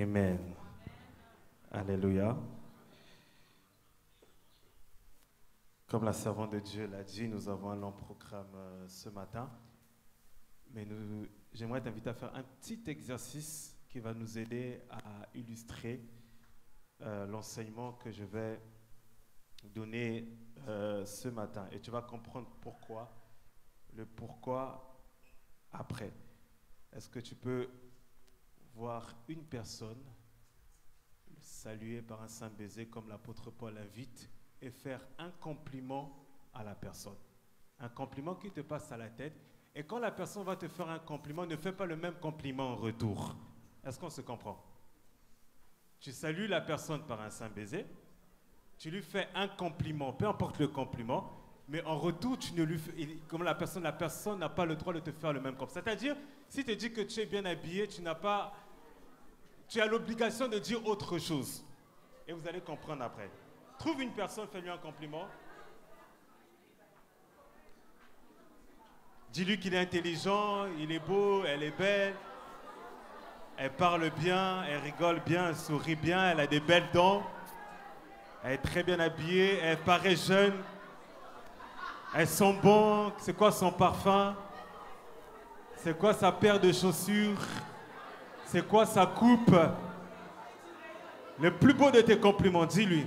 Amen. Alléluia. Comme la servante de Dieu l'a dit, nous avons un long programme ce matin. Mais j'aimerais t'inviter à faire un petit exercice qui va nous aider à illustrer l'enseignement que je vais donner ce matin. Et tu vas comprendre pourquoi, le pourquoi après. Est-ce que tu peux voir une personne le saluer par un saint baiser comme l'apôtre Paul invite et faire un compliment à la personne? Un compliment qui te passe à la tête. Et quand la personne va te faire un compliment, ne fais pas le même compliment en retour. Est-ce qu'on se comprend? Tu salues la personne par un saint baiser, tu lui fais un compliment, peu importe le compliment, mais en retour, tu ne lui fais, comme la personne n'a pas le droit de te faire le même compliment. C'est-à-dire, si tu dis que tu es bien habillé, tu as l'obligation de dire autre chose. Et vous allez comprendre après. Trouve une personne, fais-lui un compliment. Dis-lui qu'il est intelligent, il est beau, elle est belle. Elle parle bien, elle rigole bien, elle sourit bien, elle a des belles dents. Elle est très bien habillée, elle paraît jeune. Elle sent bon. C'est quoi son parfum? C'est quoi sa paire de chaussures? C'est quoi sa coupe? Le plus beau de tes compliments, dis-lui.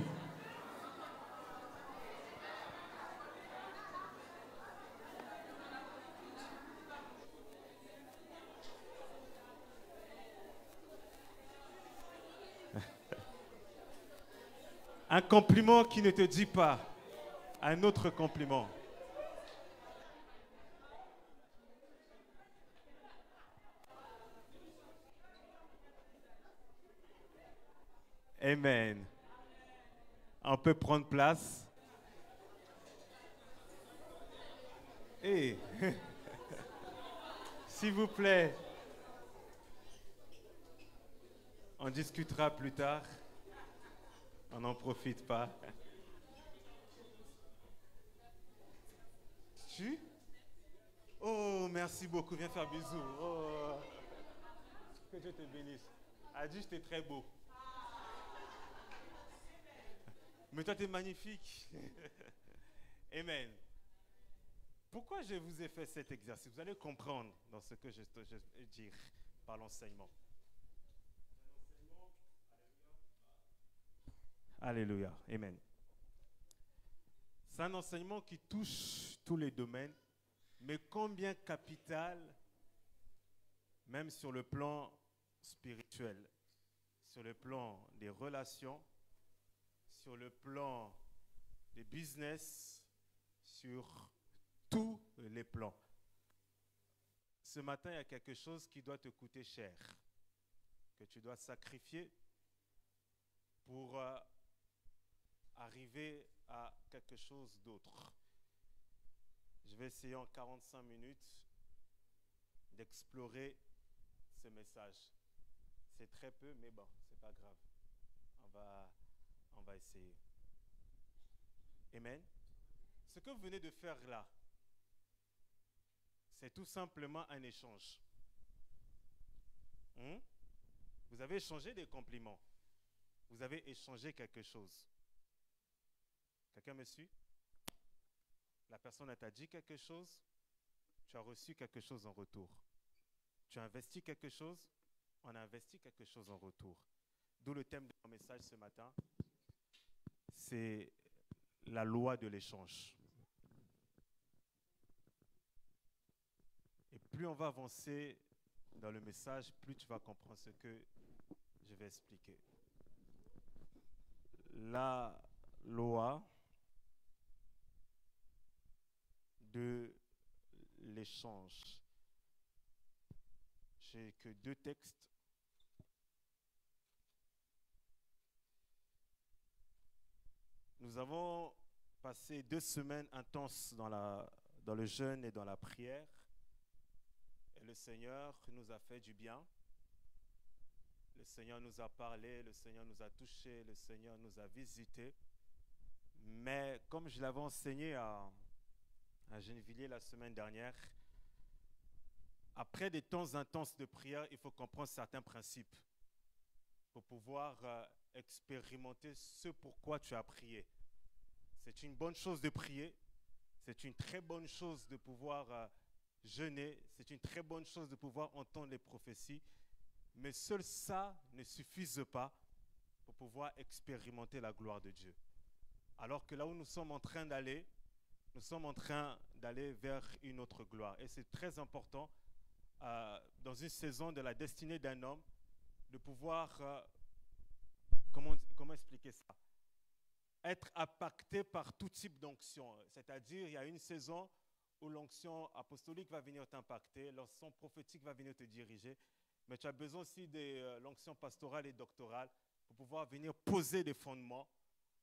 Un compliment qui ne te dit pas. Un autre compliment. Amen. On peut prendre place. Et s'il vous plaît, on discutera plus tard. On n'en profite pas. Tu? Oh, merci beaucoup. Viens faire bisous. Oh. Que Dieu te bénisse. Adi, tu es très beau. Mais toi, tu es magnifique. Amen. Pourquoi je vous ai fait cet exercice? Vous allez comprendre dans ce que je vais dire par l'enseignement. Alléluia. Amen. C'est un enseignement qui touche tous les domaines, mais combien capital, même sur le plan spirituel, sur le plan des relations, sur le plan des business, sur tous les plans. Ce matin, il y a quelque chose qui doit te coûter cher, que tu dois sacrifier pour arriver à quelque chose d'autre. Je vais essayer en 45 minutes d'explorer ce message. C'est très peu, mais bon, c'est pas grave. On va essayer. Amen. Ce que vous venez de faire là, c'est tout simplement un échange. Vous avez échangé des compliments. Vous avez échangé quelque chose. Quelqu'un me suit? La personne t'a dit quelque chose, tu as reçu quelque chose en retour. Tu as investi quelque chose, on a investi quelque chose en retour. D'où le thème de mon message ce matin, c'est la loi de l'échange. Et plus on va avancer dans le message, plus tu vas comprendre ce que je vais expliquer. La loi de l'échange. J'ai que 2 textes. Nous avons passé 2 semaines intenses dans le jeûne et dans la prière. Et le Seigneur nous a fait du bien. Le Seigneur nous a parlé, le Seigneur nous a touchés, le Seigneur nous a visités. Mais comme je l'avais enseigné à Gennevilliers la semaine dernière, après des temps intenses de prière, il faut comprendre certains principes. pour pouvoir expérimenter ce pourquoi tu as prié. C'est une bonne chose de prier. C'est une très bonne chose de pouvoir jeûner. C'est une très bonne chose de pouvoir entendre les prophéties. Mais seul ça ne suffise pas pour pouvoir expérimenter la gloire de Dieu. Alors que là où nous sommes en train d'aller, nous sommes en train d'aller vers une autre gloire. Et c'est très important, dans une saison de la destinée d'un homme, de pouvoir, comment expliquer ça? Être impacté par tout type d'onction. C'est-à-dire, il y a une saison où l'onction apostolique va venir t'impacter, l'onction prophétique va venir te diriger, mais tu as besoin aussi de l'onction pastorale et doctorale pour pouvoir venir poser des fondements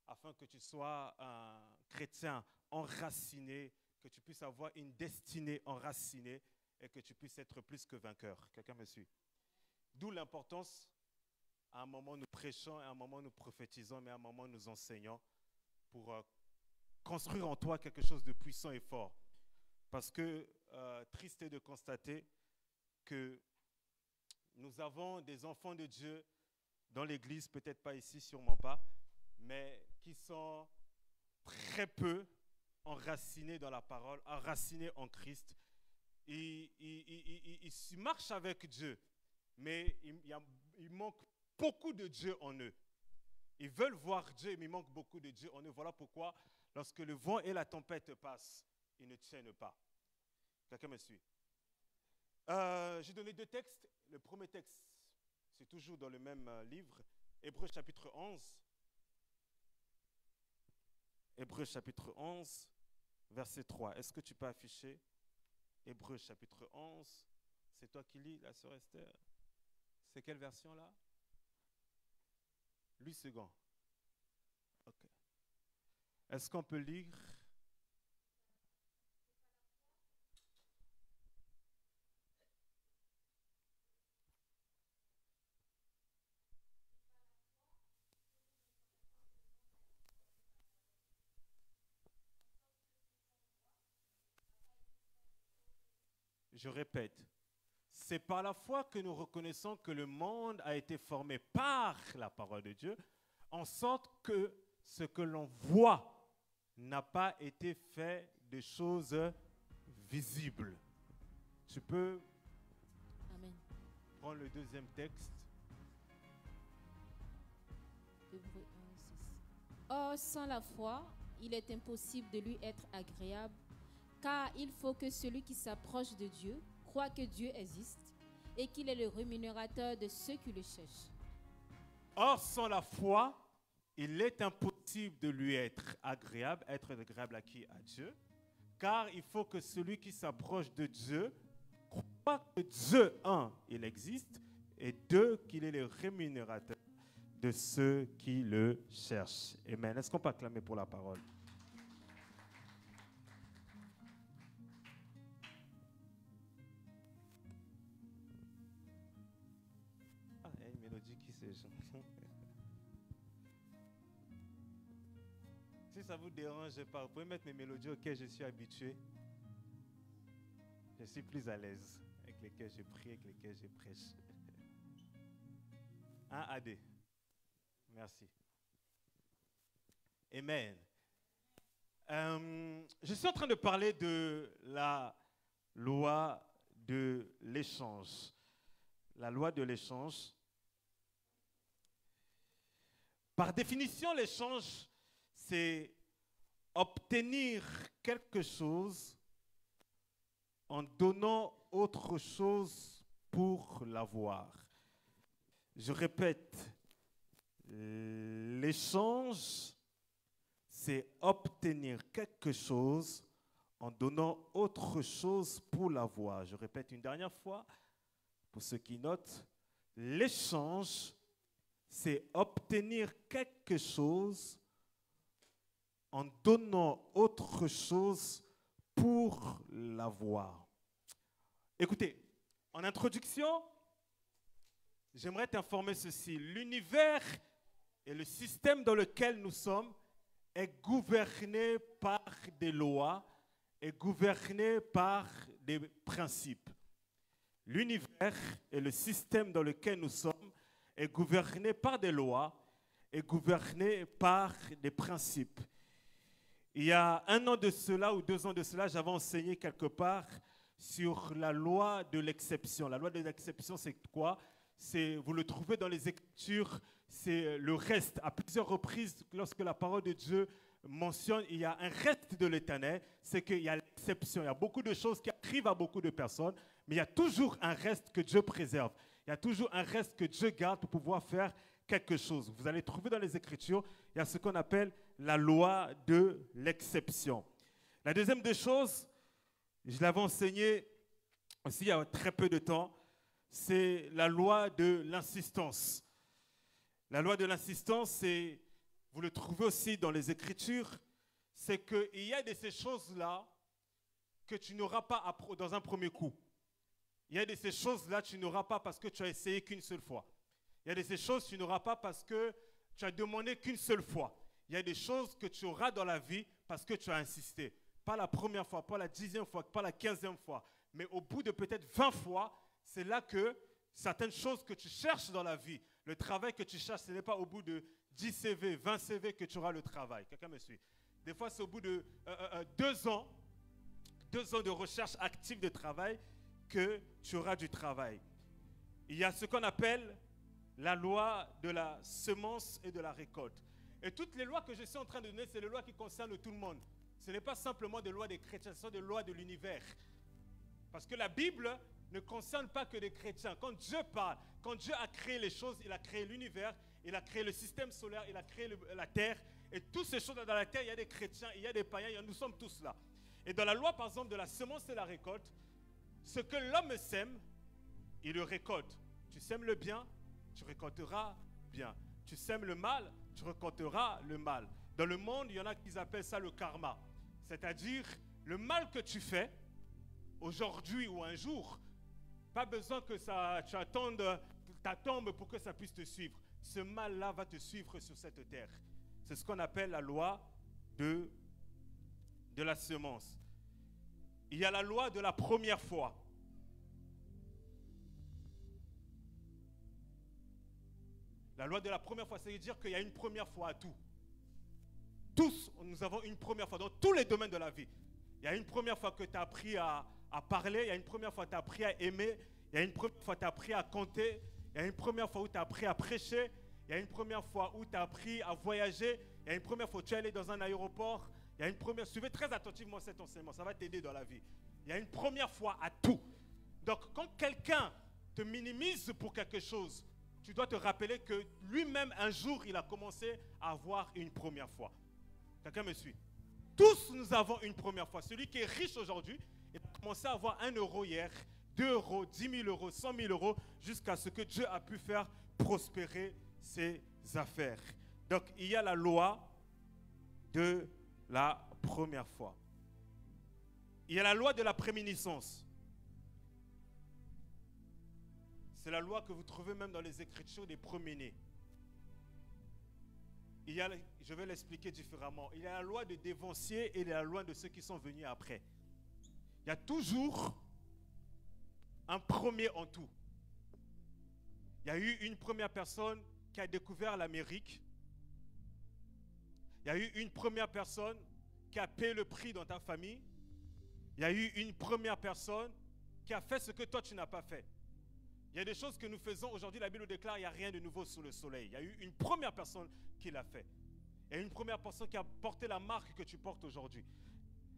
afin que tu sois un chrétien enraciné, que tu puisses avoir une destinée enracinée et que tu puisses être plus que vainqueur. Quelqu'un me suit? D'où l'importance, à un moment nous prêchons, à un moment nous prophétisons, mais à un moment nous enseignons pour construire en toi quelque chose de puissant et fort. Parce que, triste est de constater que nous avons des enfants de Dieu dans l'église, peut-être pas ici, sûrement pas, mais qui sont très peu enracinés dans la parole, enracinés en Christ. Ils marchent avec Dieu, mais il manque beaucoup de Dieu en eux. Ils veulent voir Dieu, mais il manque beaucoup de Dieu en eux. Voilà pourquoi, lorsque le vent et la tempête passent, ils ne tiennent pas. Quelqu'un me suit? J'ai donné 2 textes. Le premier texte, c'est toujours dans le même livre, Hébreux chapitre 11. Hébreux chapitre 11, verset 3. Est-ce que tu peux afficher Hébreux chapitre 11? C'est toi qui lis, la sœur Esther? C'est quelle version là? 8 secondes. Ok. Est-ce qu'on peut lire? Je répète, c'est par la foi que nous reconnaissons que le monde a été formé par la parole de Dieu, en sorte que ce que l'on voit n'a pas été fait de choses visibles. Tu peux Amen. prendre le deuxième texte. Hébreux 1, 6. Or, sans la foi, il est impossible de lui être agréable, car il faut que celui qui s'approche de Dieu croit que Dieu existe et qu'il est le rémunérateur de ceux qui le cherchent. Or, sans la foi, il est impossible de lui être agréable à qui? À Dieu. Car il faut que celui qui s'approche de Dieu croit que Dieu, un, il existe, et deux, qu'il est le rémunérateur de ceux qui le cherchent. Amen. Est-ce qu'on peut acclamer pour la parole? Ah, il y a une mélodie qui se chante. Si ça vous dérange pas, vous pouvez mettre mes mélodies auxquelles je suis habitué. Je suis plus à l'aise avec lesquelles je prie, avec lesquelles je prêche. 1 AD. Merci. Amen. Je suis en train de parler de la loi de l'échange. La loi de l'échange. Par définition, l'échange, c'est obtenir quelque chose en donnant autre chose pour l'avoir. Je répète, l'échange, c'est obtenir quelque chose en donnant autre chose pour l'avoir. Je répète une dernière fois, pour ceux qui notent, l'échange, c'est obtenir quelque chose en donnant autre chose pour l'avoir. Écoutez, en introduction, j'aimerais t'informer ceci. L'univers et le système dans lequel nous sommes est gouverné par des lois, est gouverné par des principes. L'univers et le système dans lequel nous sommes est est gouverné par des lois, est gouverné par des principes. Il y a 1 an de cela ou 2 ans de cela, j'avais enseigné quelque part sur la loi de l'exception. La loi de l'exception, c'est quoi? Vous le trouvez dans les Écritures, c'est le reste. À plusieurs reprises, lorsque la parole de Dieu mentionne, il y a un reste de l'Éternel, c'est qu'il y a l'exception. Il y a beaucoup de choses qui arrivent à beaucoup de personnes, mais il y a toujours un reste que Dieu préserve. Il y a toujours un reste que Dieu garde pour pouvoir faire quelque chose. Vous allez trouver dans les Écritures, il y a ce qu'on appelle la loi de l'exception. La deuxième des choses, je l'avais enseigné aussi il y a très peu de temps, c'est la loi de l'insistance. La loi de l'insistance, vous le trouvez aussi dans les Écritures, c'est qu'il y a de ces choses-là que tu n'auras pas dans un premier coup. Il y a de ces choses-là que tu n'auras pas parce que tu as essayé qu'une seule fois. Il y a de ces choses que tu n'auras pas parce que tu as demandé qu'une seule fois. Il y a des choses que tu auras dans la vie parce que tu as insisté. Pas la première fois, pas la 10e fois, pas la 15e fois. Mais au bout de peut-être 20 fois, c'est là que certaines choses que tu cherches dans la vie, le travail que tu cherches, ce n'est pas au bout de 10 CV, 20 CV que tu auras le travail. Quelqu'un me suit? Des fois, c'est au bout de 2 ans de recherche active de travail que tu auras du travail. Il y a ce qu'on appelle la loi de la semence et de la récolte. Et toutes les lois que je suis en train de donner, c'est les lois qui concernent tout le monde. Ce n'est pas simplement des lois des chrétiens, ce sont des lois de l'univers. Parce que la Bible ne concerne pas que des chrétiens. Quand Dieu parle, quand Dieu a créé les choses, il a créé l'univers, il a créé le système solaire, il a créé la terre. Et toutes ces choses dans la terre, il y a des chrétiens, il y a des païens, nous sommes tous là. Et dans la loi, par exemple, de la semence et la récolte, ce que l'homme sème, il le récolte. Tu sèmes le bien, tu récolteras bien. Tu sèmes le mal, tu récolteras le mal. Dans le monde, il y en a qui appellent ça le karma. C'est-à-dire, le mal que tu fais, aujourd'hui ou un jour, pas besoin que tu attendes ta tombe pour que ça puisse te suivre. Ce mal-là va te suivre sur cette terre. C'est ce qu'on appelle la loi de la semence. Il y a la loi de la première fois. La loi de la première fois, c'est-à-dire qu'il y a une première fois à tout. Tous, nous avons une première fois dans tous les domaines de la vie. Il y a une première fois que tu as appris à parler, il y a une première fois que tu as appris à aimer, il y a une première fois que tu as appris à compter, il y a une première fois où tu as appris à prêcher, il y a une première fois où tu as appris à voyager, il y a une première fois où tu es allé dans un aéroport, il y a une première... Suivez très attentivement cet enseignement, ça va t'aider dans la vie. Il y a une première fois à tout. Donc quand quelqu'un te minimise pour quelque chose, tu dois te rappeler que lui-même, un jour, il a commencé à avoir une première fois. Quelqu'un me suit? Tous nous avons une première fois. Celui qui est riche aujourd'hui, il a commencé à avoir 1 euro hier, 2 euros, 10 000 euros, 100 000 euros, jusqu'à ce que Dieu a pu faire prospérer ses affaires. Donc, il y a la loi de la première fois. Il y a la loi de la préméniscence. C'est la loi que vous trouvez même dans les Écritures des premiers-nés. Je vais l'expliquer différemment. Il y a la loi des dévanciers et il y a la loi de ceux qui sont venus après. Il y a toujours un premier en tout. Il y a eu une première personne qui a découvert l'Amérique. Il y a eu une première personne qui a payé le prix dans ta famille. Il y a eu une première personne qui a fait ce que toi tu n'as pas fait. Il y a des choses que nous faisons aujourd'hui, la Bible déclare, il n'y a rien de nouveau sous le soleil. Il y a eu une première personne qui l'a fait. Il y a une première personne qui a porté la marque que tu portes aujourd'hui.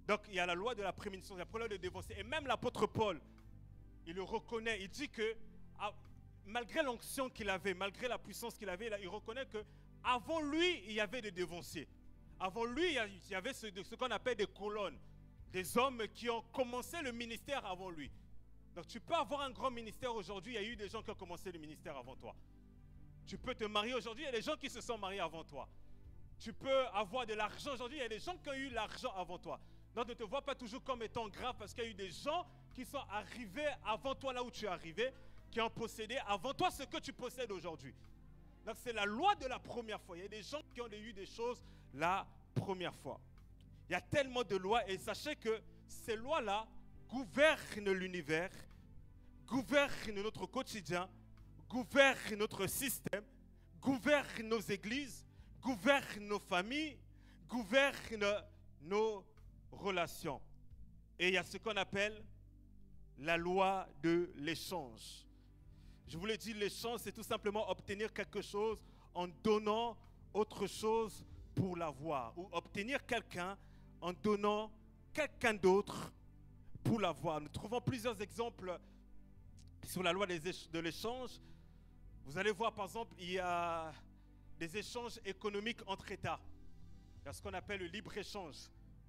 Donc il y a la loi de la préménition, il y a la loi de dévancier. Et même l'apôtre Paul, il le reconnaît, il dit que malgré l'onction qu'il avait, malgré la puissance qu'il avait, il reconnaît qu'avant lui, il y avait des dévanciers. Avant lui, il y avait ce qu'on appelle des colonnes, des hommes qui ont commencé le ministère avant lui. Donc tu peux avoir un grand ministère aujourd'hui, il y a eu des gens qui ont commencé le ministère avant toi. Tu peux te marier aujourd'hui, il y a des gens qui se sont mariés avant toi. Tu peux avoir de l'argent aujourd'hui, il y a des gens qui ont eu l'argent avant toi. Donc ne te vois pas toujours comme étant grave parce qu'il y a eu des gens qui sont arrivés avant toi là où tu es arrivé, qui ont possédé avant toi ce que tu possèdes aujourd'hui. Donc c'est la loi de la première fois. Il y a des gens qui ont eu des choses la première fois. Il y a tellement de lois et sachez que ces lois-là gouvernent l'univers, gouvernent notre quotidien, gouverne notre système, gouverne nos églises, gouverne nos familles, gouverne nos relations. Et il y a ce qu'on appelle la loi de l'échange. Je vous l'ai dit, l'échange, c'est tout simplement obtenir quelque chose en donnant autre chose pour l'avoir. Ou obtenir quelqu'un en donnant quelqu'un d'autre pour l'avoir. Nous trouvons plusieurs exemples sur la loi de l'échange. Vous allez voir, par exemple, il y a des échanges économiques entre États. Il y a ce qu'on appelle le libre-échange.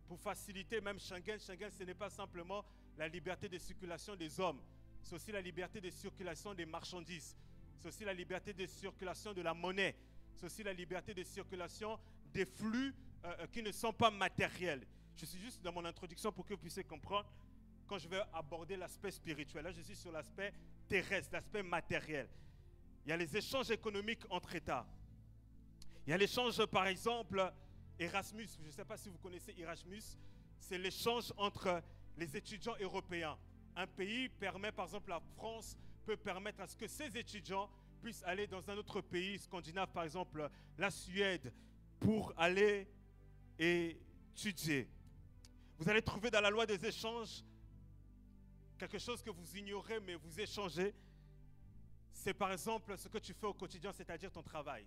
Pour faciliter même Schengen, ce n'est pas simplement la liberté de circulation des hommes. C'est aussi la liberté de circulation des marchandises. C'est aussi la liberté de circulation de la monnaie. C'est aussi la liberté de circulation des flux qui ne sont pas matériels. Je suis juste dans mon introduction pour que vous puissiez comprendre quand je vais aborder l'aspect spirituel. Là, je suis sur l'aspect terrestre, l'aspect matériel. Il y a les échanges économiques entre États. Il y a l'échange, par exemple, Erasmus. Je ne sais pas si vous connaissez Erasmus. C'est l'échange entre les étudiants européens. Un pays permet, par exemple, la France peut permettre à ce que ses étudiants puissent aller dans un autre pays scandinave, par exemple la Suède, pour aller étudier. Vous allez trouver dans la loi des échanges quelque chose que vous ignorez, mais vous échangez. C'est par exemple ce que tu fais au quotidien, c'est-à-dire ton travail.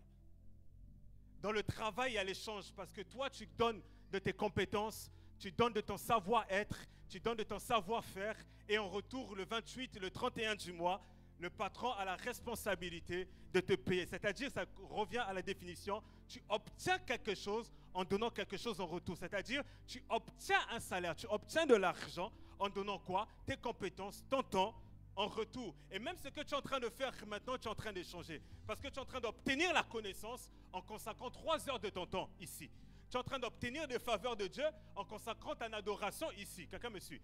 Dans le travail, il y a l'échange parce que toi, tu donnes de tes compétences, tu donnes de ton savoir-être, tu donnes de ton savoir-faire et en retour, le 28 et le 31 du mois, le patron a la responsabilité de te payer. C'est-à-dire, ça revient à la définition, tu obtiens quelque chose en donnant quelque chose en retour. C'est-à-dire, tu obtiens un salaire, tu obtiens de l'argent en donnant quoi? Tes compétences, ton temps en retour. Et même ce que tu es en train de faire maintenant, tu es en train d'échanger. Parce que tu es en train d'obtenir la connaissance en consacrant 3 heures de ton temps ici. Tu es en train d'obtenir des faveurs de Dieu en consacrant ta adoration ici. Quelqu'un me suit?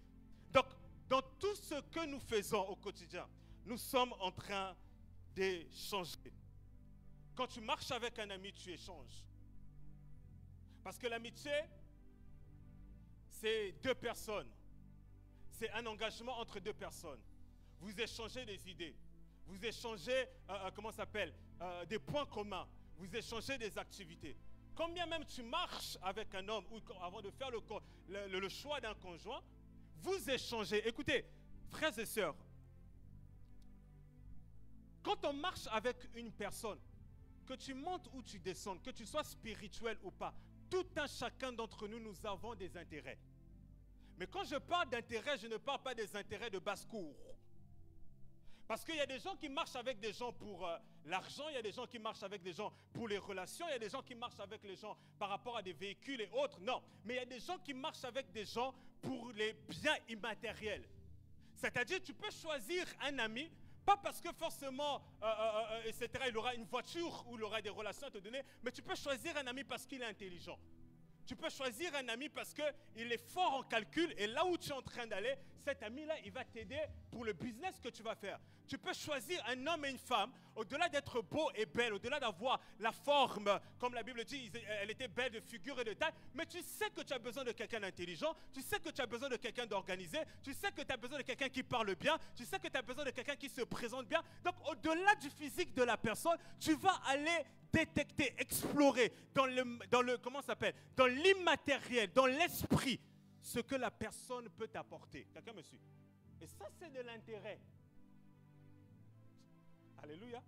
Donc, dans tout ce que nous faisons au quotidien, nous sommes en train d'échanger. Quand tu marches avec un ami, tu échanges. Parce que l'amitié, c'est 2 personnes. C'est un engagement entre 2 personnes. Vous échangez des idées. Vous échangez, comment ça s'appelle, des points communs. Vous échangez des activités. Combien même tu marches avec un homme ou avant de faire le choix d'un conjoint, vous échangez. Écoutez, frères et sœurs, quand on marche avec une personne, que tu montes ou tu descendes, que tu sois spirituel ou pas, tout un chacun d'entre nous, nous avons des intérêts. Mais quand je parle d'intérêts, je ne parle pas des intérêts de basse-cour. Parce qu'il y a des gens qui marchent avec des gens pour l'argent, il y a des gens qui marchent avec des gens pour les relations, il y a des gens qui marchent avec les gens par rapport à des véhicules et autres. Non, mais il y a des gens qui marchent avec des gens pour les biens immatériels. C'est-à-dire, tu peux choisir un ami, pas parce que forcément, etc., il aura une voiture ou il aura des relations à te donner, mais tu peux choisir un ami parce qu'il est intelligent. Tu peux choisir un ami parce qu'il est fort en calcul et là où tu es en train d'aller, cet ami-là, il va t'aider pour le business que tu vas faire. Tu peux choisir un homme et une femme, au-delà d'être beau et belle, au-delà d'avoir la forme, comme la Bible dit, elle était belle de figure et de taille, mais tu sais que tu as besoin de quelqu'un d'intelligent, tu sais que tu as besoin de quelqu'un d'organisé, tu sais que tu as besoin de quelqu'un qui parle bien, tu sais que tu as besoin de quelqu'un qui se présente bien. Donc, au-delà du physique de la personne, tu vas aller détecter, explorer dans le comment ça s'appelle, dans l'immatériel, dans l'esprit, ce que la personne peut t'apporter. Quelqu'un me suit? Et ça, c'est de l'intérêt. Alléluia.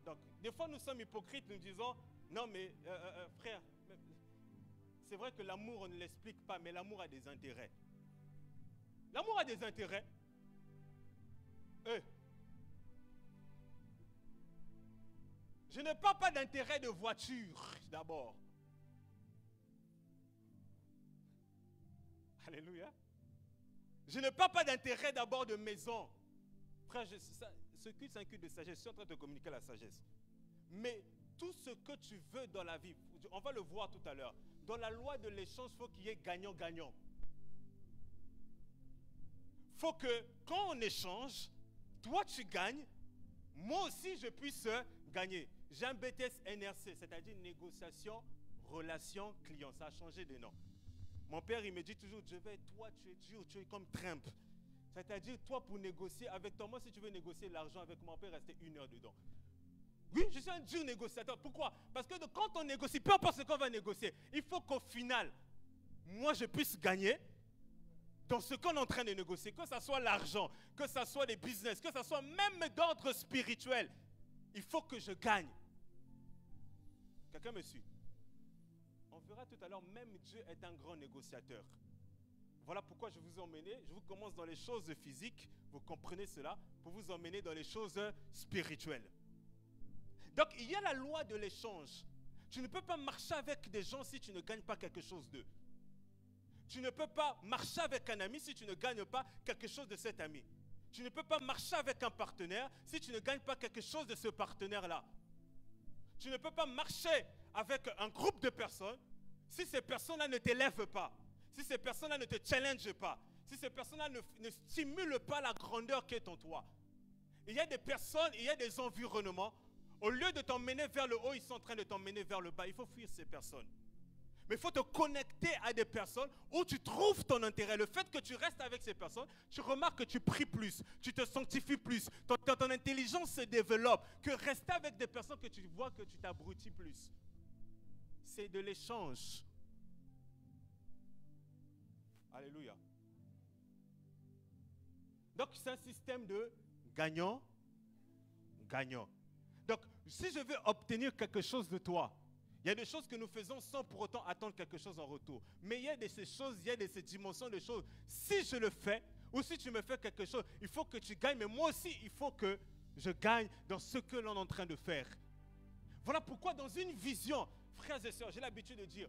Donc, des fois, nous sommes hypocrites, nous disons, non mais frère, c'est vrai que l'amour, on ne l'explique pas, mais l'amour a des intérêts. L'amour a des intérêts. Je ne parle pas d'intérêt de voiture, d'abord. Alléluia. Je ne parle pas d'intérêt d'abord de maison. Frère, ce culte, c'est un culte de sagesse. Je suis en train de te communiquer la sagesse. Mais tout ce que tu veux dans la vie, on va le voir tout à l'heure. Dans la loi de l'échange, il faut qu'il y ait gagnant-gagnant. Il faut que quand on échange, toi tu gagnes, moi aussi je puisse gagner. J'ai un BTS NRC, c'est-à-dire négociation, relation, client. Ça a changé de nom. Mon père, il me dit toujours, je vais, toi, tu es dur, tu es comme Trump. C'est-à-dire, toi, pour négocier avec toi, moi, si tu veux négocier l'argent avec moi, on peut rester 1 heure dedans. Oui, je suis un dur négociateur. Pourquoi? Parce que quand on négocie, peu importe ce qu'on va négocier, il faut qu'au final, moi, je puisse gagner dans ce qu'on est en train de négocier, que ce soit l'argent, que ce soit les business, que ce soit même d'ordre spirituel. Il faut que je gagne. Quelqu'un me suit? On verra tout à l'heure, même Dieu est un grand négociateur. Voilà pourquoi je vous ai emmené, je vous commence dans les choses physiques, vous comprenez cela, pour vous emmener dans les choses spirituelles. Donc, il y a la loi de l'échange. Tu ne peux pas marcher avec des gens si tu ne gagnes pas quelque chose d'eux. Tu ne peux pas marcher avec un ami si tu ne gagnes pas quelque chose de cet ami. Tu ne peux pas marcher avec un partenaire si tu ne gagnes pas quelque chose de ce partenaire-là. Tu ne peux pas marcher avec un groupe de personnes si ces personnes-là ne t'élèvent pas, si ces personnes-là ne te challengent pas, si ces personnes-là ne stimulent pas la grandeur qui est en toi. Il y a des personnes, il y a des environnements, au lieu de t'emmener vers le haut, ils sont en train de t'emmener vers le bas. Il faut fuir ces personnes. Mais il faut te connecter à des personnes où tu trouves ton intérêt. Le fait que tu restes avec ces personnes, tu remarques que tu pries plus, tu te sanctifies plus, ton intelligence se développe, que rester avec des personnes que tu vois que tu t'abrutis plus. C'est de l'échange. Alléluia. Donc c'est un système de gagnant-gagnant. Donc si je veux obtenir quelque chose de toi, il y a des choses que nous faisons sans pour autant attendre quelque chose en retour. Mais il y a de ces choses, il y a de ces dimensions de choses. Si je le fais, ou si tu me fais quelque chose, il faut que tu gagnes. Mais moi aussi, il faut que je gagne dans ce que l'on est en train de faire. Voilà pourquoi dans une vision, frères et sœurs, j'ai l'habitude de dire,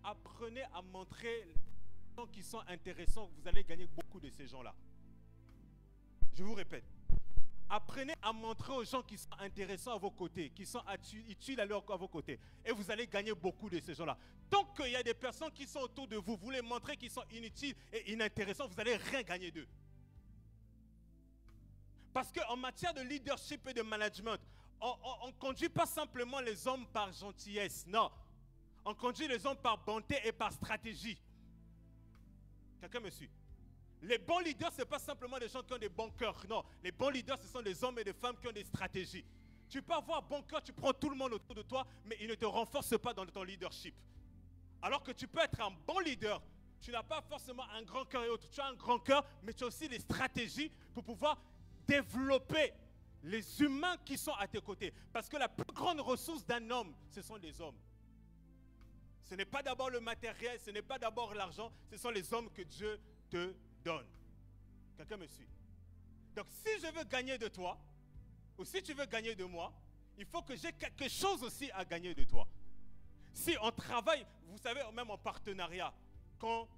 apprenez à montrer les gens qui sont intéressants. Vous allez gagner beaucoup de ces gens-là. Je vous répète. Apprenez à montrer aux gens qui sont intéressants à vos côtés, qui sont utiles à vos côtés. Et vous allez gagner beaucoup de ces gens-là. Tant qu'il y a des personnes qui sont autour de vous, vous les montrez qu'ils sont inutiles et inintéressants, vous n'allez rien gagner d'eux. Parce qu'en matière de leadership et de management, on ne conduit pas simplement les hommes par gentillesse. Non. On conduit les hommes par bonté et par stratégie. Quelqu'un me suit? Les bons leaders, ce n'est pas simplement des gens qui ont des bons cœurs. Non, les bons leaders, ce sont des hommes et des femmes qui ont des stratégies. Tu peux avoir un bon cœur, tu prends tout le monde autour de toi, mais il ne te renforce pas dans ton leadership. Alors que tu peux être un bon leader, tu n'as pas forcément un grand cœur et autres. Tu as un grand cœur, mais tu as aussi des stratégies pour pouvoir développer les humains qui sont à tes côtés. Parce que la plus grande ressource d'un homme, ce sont les hommes. Ce n'est pas d'abord le matériel, ce n'est pas d'abord l'argent, ce sont les hommes que Dieu te donne. Quelqu'un me suit? Donc si je veux gagner de toi, ou si tu veux gagner de moi, il faut que j'ai quelque chose aussi à gagner de toi. Si on travaille, vous savez, même en partenariat, quand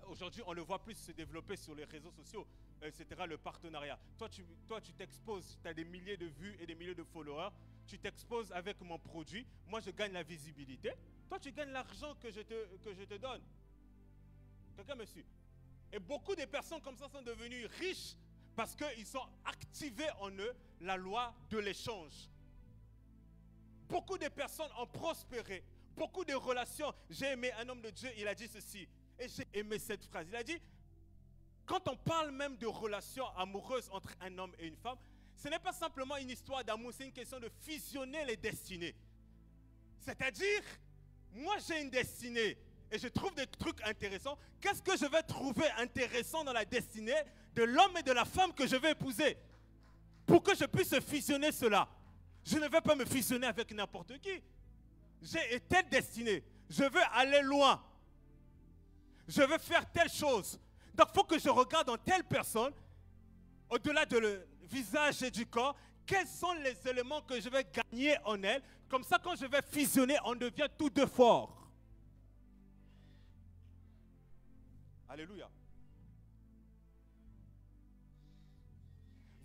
aujourd'hui on le voit plus se développer sur les réseaux sociaux, etc., le partenariat. Toi, tu t'exposes, tu as des milliers de vues et des milliers de followers, tu t'exposes avec mon produit, moi je gagne la visibilité, toi tu gagnes l'argent que je te donne. Quelqu'un me suit? Et beaucoup de personnes comme ça sont devenues riches parce qu'ils ont activé en eux la loi de l'échange. Beaucoup de personnes ont prospéré. Beaucoup de relations. J'ai aimé un homme de Dieu, il a dit ceci. Et j'ai aimé cette phrase. Il a dit, quand on parle même de relations amoureuses entre un homme et une femme, ce n'est pas simplement une histoire d'amour, c'est une question de fusionner les destinées. C'est-à-dire, moi j'ai une destinée. Et je trouve des trucs intéressants. Qu'est-ce que je vais trouver intéressant dans la destinée de l'homme et de la femme que je vais épouser? Pour que je puisse fusionner cela. Je ne vais pas me fusionner avec n'importe qui. J'ai telle destinée. Je veux aller loin. Je veux faire telle chose. Donc il faut que je regarde en telle personne, au-delà de le visage et du corps, quels sont les éléments que je vais gagner en elle. Comme ça, quand je vais fusionner, on devient tous deux forts. Alléluia.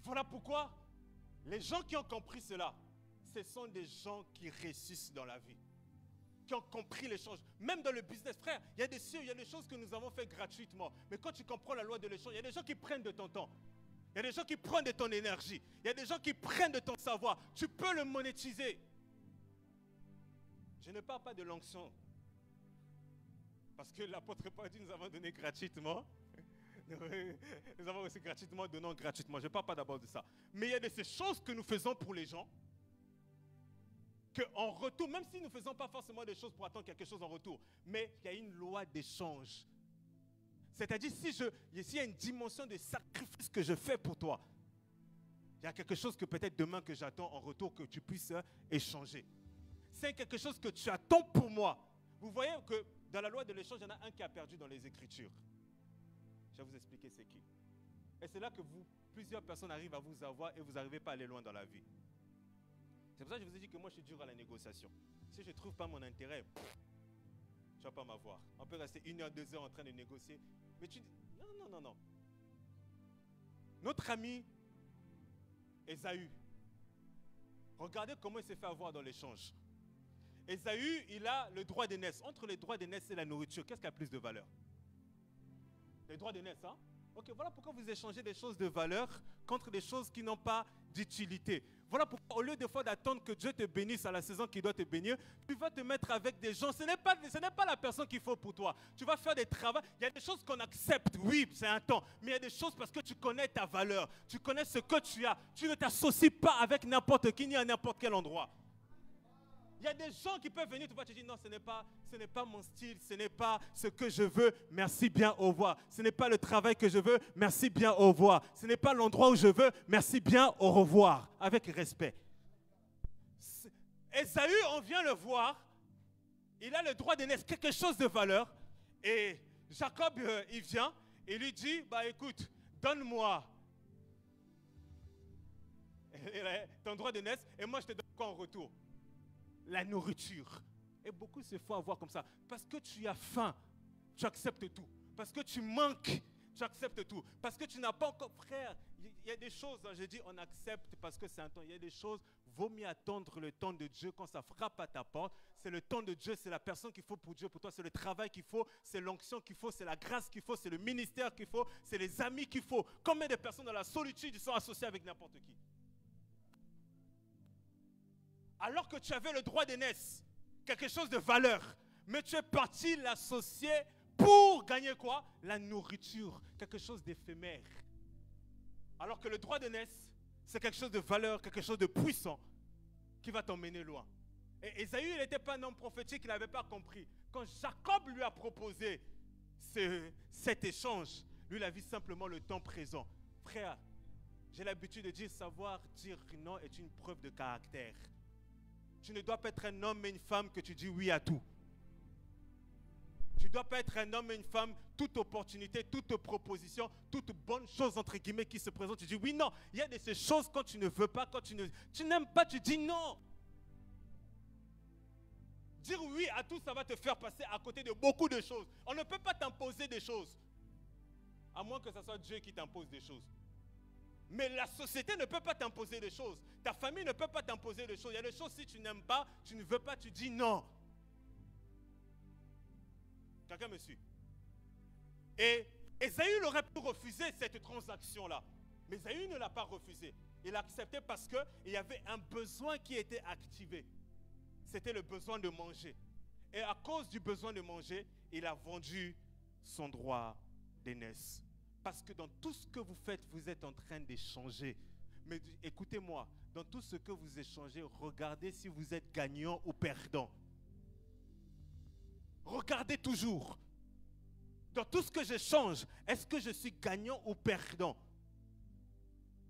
Voilà pourquoi les gens qui ont compris cela, ce sont des gens qui réussissent dans la vie. Qui ont compris l'échange. Même dans le business, frère, il y a des choses que nous avons fait gratuitement. Mais quand tu comprends la loi de l'échange, il y a des gens qui prennent de ton temps. Il y a des gens qui prennent de ton énergie. Il y a des gens qui prennent de ton savoir. Tu peux le monétiser. Je ne parle pas de l'onction. Parce que l'apôtre Paul dit, nous avons donné gratuitement. Nous avons reçu gratuitement, donnons gratuitement. Je ne parle pas d'abord de ça. Mais il y a de ces choses que nous faisons pour les gens, qu'en retour, même si nous ne faisons pas forcément des choses pour attendre quelque chose en retour, mais il y a une loi d'échange. C'est-à-dire, s'il y a une dimension de sacrifice que je fais pour toi, il y a quelque chose que peut-être demain que j'attends en retour que tu puisses échanger. C'est quelque chose que tu attends pour moi. Vous voyez que dans la loi de l'échange, il y en a un qui a perdu dans les Écritures. Je vais vous expliquer c'est qui. Et c'est là que plusieurs personnes arrivent à vous avoir et vous n'arrivez pas à aller loin dans la vie. C'est pour ça que je vous ai dit que moi je suis dur à la négociation. Si je ne trouve pas mon intérêt, tu ne vas pas m'avoir. On peut rester 1 heure, 2 heures en train de négocier. Mais tu dis, non. Notre ami Ésaü, regardez comment il s'est fait avoir dans l'échange. Ésaü, il a le droit d'aînesse. Entre les droits d'aînesse et la nourriture, qu'est-ce qui a plus de valeur? Les droits d'aînesse, hein? Ok, voilà pourquoi vous échangez des choses de valeur contre des choses qui n'ont pas d'utilité. Voilà pourquoi, au lieu de fois d'attendre que Dieu te bénisse à la saison qui doit te bénir, tu vas te mettre avec des gens. Ce n'est pas la personne qu'il faut pour toi. Tu vas faire des travaux. Il y a des choses qu'on accepte, oui, c'est un temps. Mais il y a des choses parce que tu connais ta valeur. Tu connais ce que tu as. Tu ne t'associes pas avec n'importe qui ni à n'importe quel endroit. Il y a des gens qui peuvent venir, tu vas te dire, non, ce n'est pas mon style, ce n'est pas ce que je veux, merci bien, au revoir. Ce n'est pas le travail que je veux, merci bien, au revoir. Ce n'est pas l'endroit où je veux, merci bien, au revoir, avec respect. Ésaü, on vient le voir, il a le droit d'aînesse, quelque chose de valeur. Et Jacob, il vient, et lui dit, bah écoute, donne-moi ton droit d'aînesse, et moi je te donne quoi en retour? La nourriture. Et beaucoup se font avoir comme ça. Parce que tu as faim, tu acceptes tout. Parce que tu manques, tu acceptes tout. Parce que tu n'as pas encore... Frère, il y a des choses, hein, je dis on accepte parce que c'est un temps. Il y a des choses, vaut mieux attendre le temps de Dieu quand ça frappe à ta porte. C'est le temps de Dieu, c'est la personne qu'il faut pour Dieu, pour toi. C'est le travail qu'il faut, c'est l'onction qu'il faut, c'est la grâce qu'il faut, c'est le ministère qu'il faut, c'est les amis qu'il faut. Combien de personnes dans la solitude sont associées avec n'importe qui? Alors que tu avais le droit d'aînesse, quelque chose de valeur, mais tu es parti l'associer pour gagner quoi? La nourriture, quelque chose d'éphémère. Alors que le droit d'aînesse, c'est quelque chose de valeur, quelque chose de puissant qui va t'emmener loin. Et Ésaü, il n'était pas un homme prophétique, il n'avait pas compris. Quand Jacob lui a proposé cet échange, lui, il a vu simplement le temps présent. Frère, j'ai l'habitude de dire, savoir dire non est une preuve de caractère. Tu ne dois pas être un homme et une femme que tu dis oui à tout. Tu ne dois pas être un homme et une femme, toute opportunité, toute proposition, toute bonne chose entre guillemets qui se présente. Tu dis oui, non. Il y a de ces choses quand tu ne veux pas, quand tu n'aimes pas, tu dis non. Dire oui à tout, ça va te faire passer à côté de beaucoup de choses. On ne peut pas t'imposer des choses. À moins que ce soit Dieu qui t'impose des choses. Mais la société ne peut pas t'imposer des choses. Ta famille ne peut pas t'imposer des choses. Il y a des choses, si tu n'aimes pas, tu ne veux pas, tu dis non. Quelqu'un me suit? Et Ésaü aurait pu refuser cette transaction-là. Mais Ésaü ne l'a pas refusé. Il a accepté parce qu'il y avait un besoin qui était activé. C'était le besoin de manger. Et à cause du besoin de manger, il a vendu son droit d'aînesse. Parce que dans tout ce que vous faites, vous êtes en train d'échanger. Mais écoutez-moi, dans tout ce que vous échangez, regardez si vous êtes gagnant ou perdant. Regardez toujours. Dans tout ce que j'échange, est-ce que je suis gagnant ou perdant?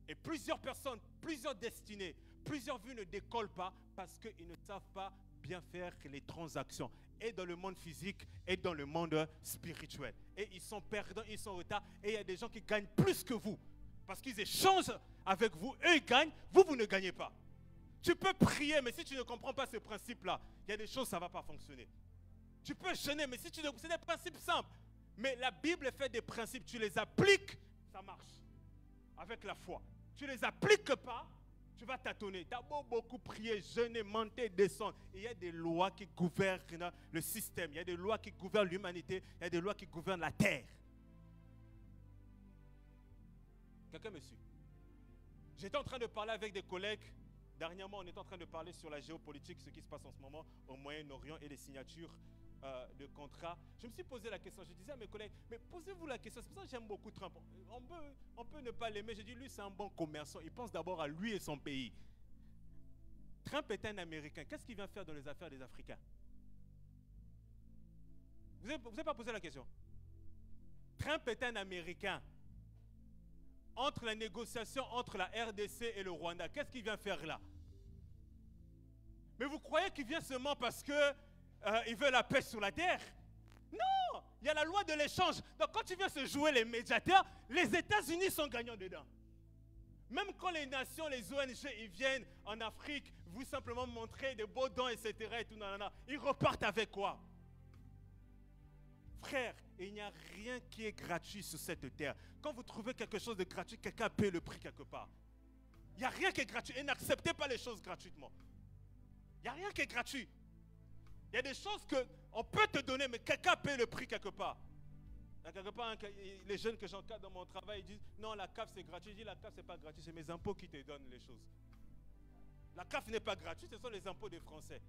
Et plusieurs personnes, plusieurs destinées, plusieurs vues ne décollent pas parce qu'ils ne savent pas bien faire les transactions. Et dans le monde physique et dans le monde spirituel. Et ils sont perdants, ils sont en retard. Et il y a des gens qui gagnent plus que vous. Parce qu'ils échangent avec vous, eux ils gagnent, vous ne gagnez pas. Tu peux prier, mais si tu ne comprends pas ce principe-là, il y a des choses, ça ne va pas fonctionner. Tu peux jeûner, mais si tu ne... C'est des principes simples. Mais la Bible fait des principes, tu les appliques, ça marche. Avec la foi. Tu ne les appliques pas, tu vas tâtonner. Tu as beaucoup prier, jeûner, monter, descendre. Il y a des lois qui gouvernent le système. Il y a des lois qui gouvernent l'humanité. Il y a des lois qui gouvernent la terre. Quelqu'un me suit? J'étais en train de parler avec des collègues. Dernièrement, on était en train de parler sur la géopolitique, ce qui se passe en ce moment au Moyen-Orient et les signatures de contrat, je me suis posé la question. Je disais à mes collègues, mais posez-vous la question. C'est pour ça que j'aime beaucoup Trump. On peut ne pas l'aimer. Je dis, lui, c'est un bon commerçant. Il pense d'abord à lui et son pays. Trump est un Américain. Qu'est-ce qu'il vient faire dans les affaires des Africains? Vous n'avez pas posé la question? Trump est un Américain. Entre la négociation entre la RDC et le Rwanda, qu'est-ce qu'il vient faire là? Mais vous croyez qu'il vient seulement parce qu'il veut la paix sur la terre? Non! Il y a la loi de l'échange. Donc quand tu viens se jouer les médiateurs, les États-Unis sont gagnants dedans. Même quand les nations, les ONG, ils viennent en Afrique, vous simplement montrer des beaux dons, etc. Et tout, ils repartent avec quoi? Frère, il n'y a rien qui est gratuit sur cette terre. Quand vous trouvez quelque chose de gratuit, quelqu'un paie le prix quelque part. Il n'y a rien qui est gratuit. Et n'acceptez pas les choses gratuitement. Il n'y a rien qui est gratuit. Il y a des choses qu'on peut te donner, mais quelqu'un paie le prix quelque part. Il y a quelque part, les jeunes que j'encadre dans mon travail, ils disent, non, la CAF c'est gratuit. Je dis, la CAF c'est pas gratuit, c'est mes impôts qui te donnent les choses. La CAF n'est pas gratuite, ce sont les impôts des Français.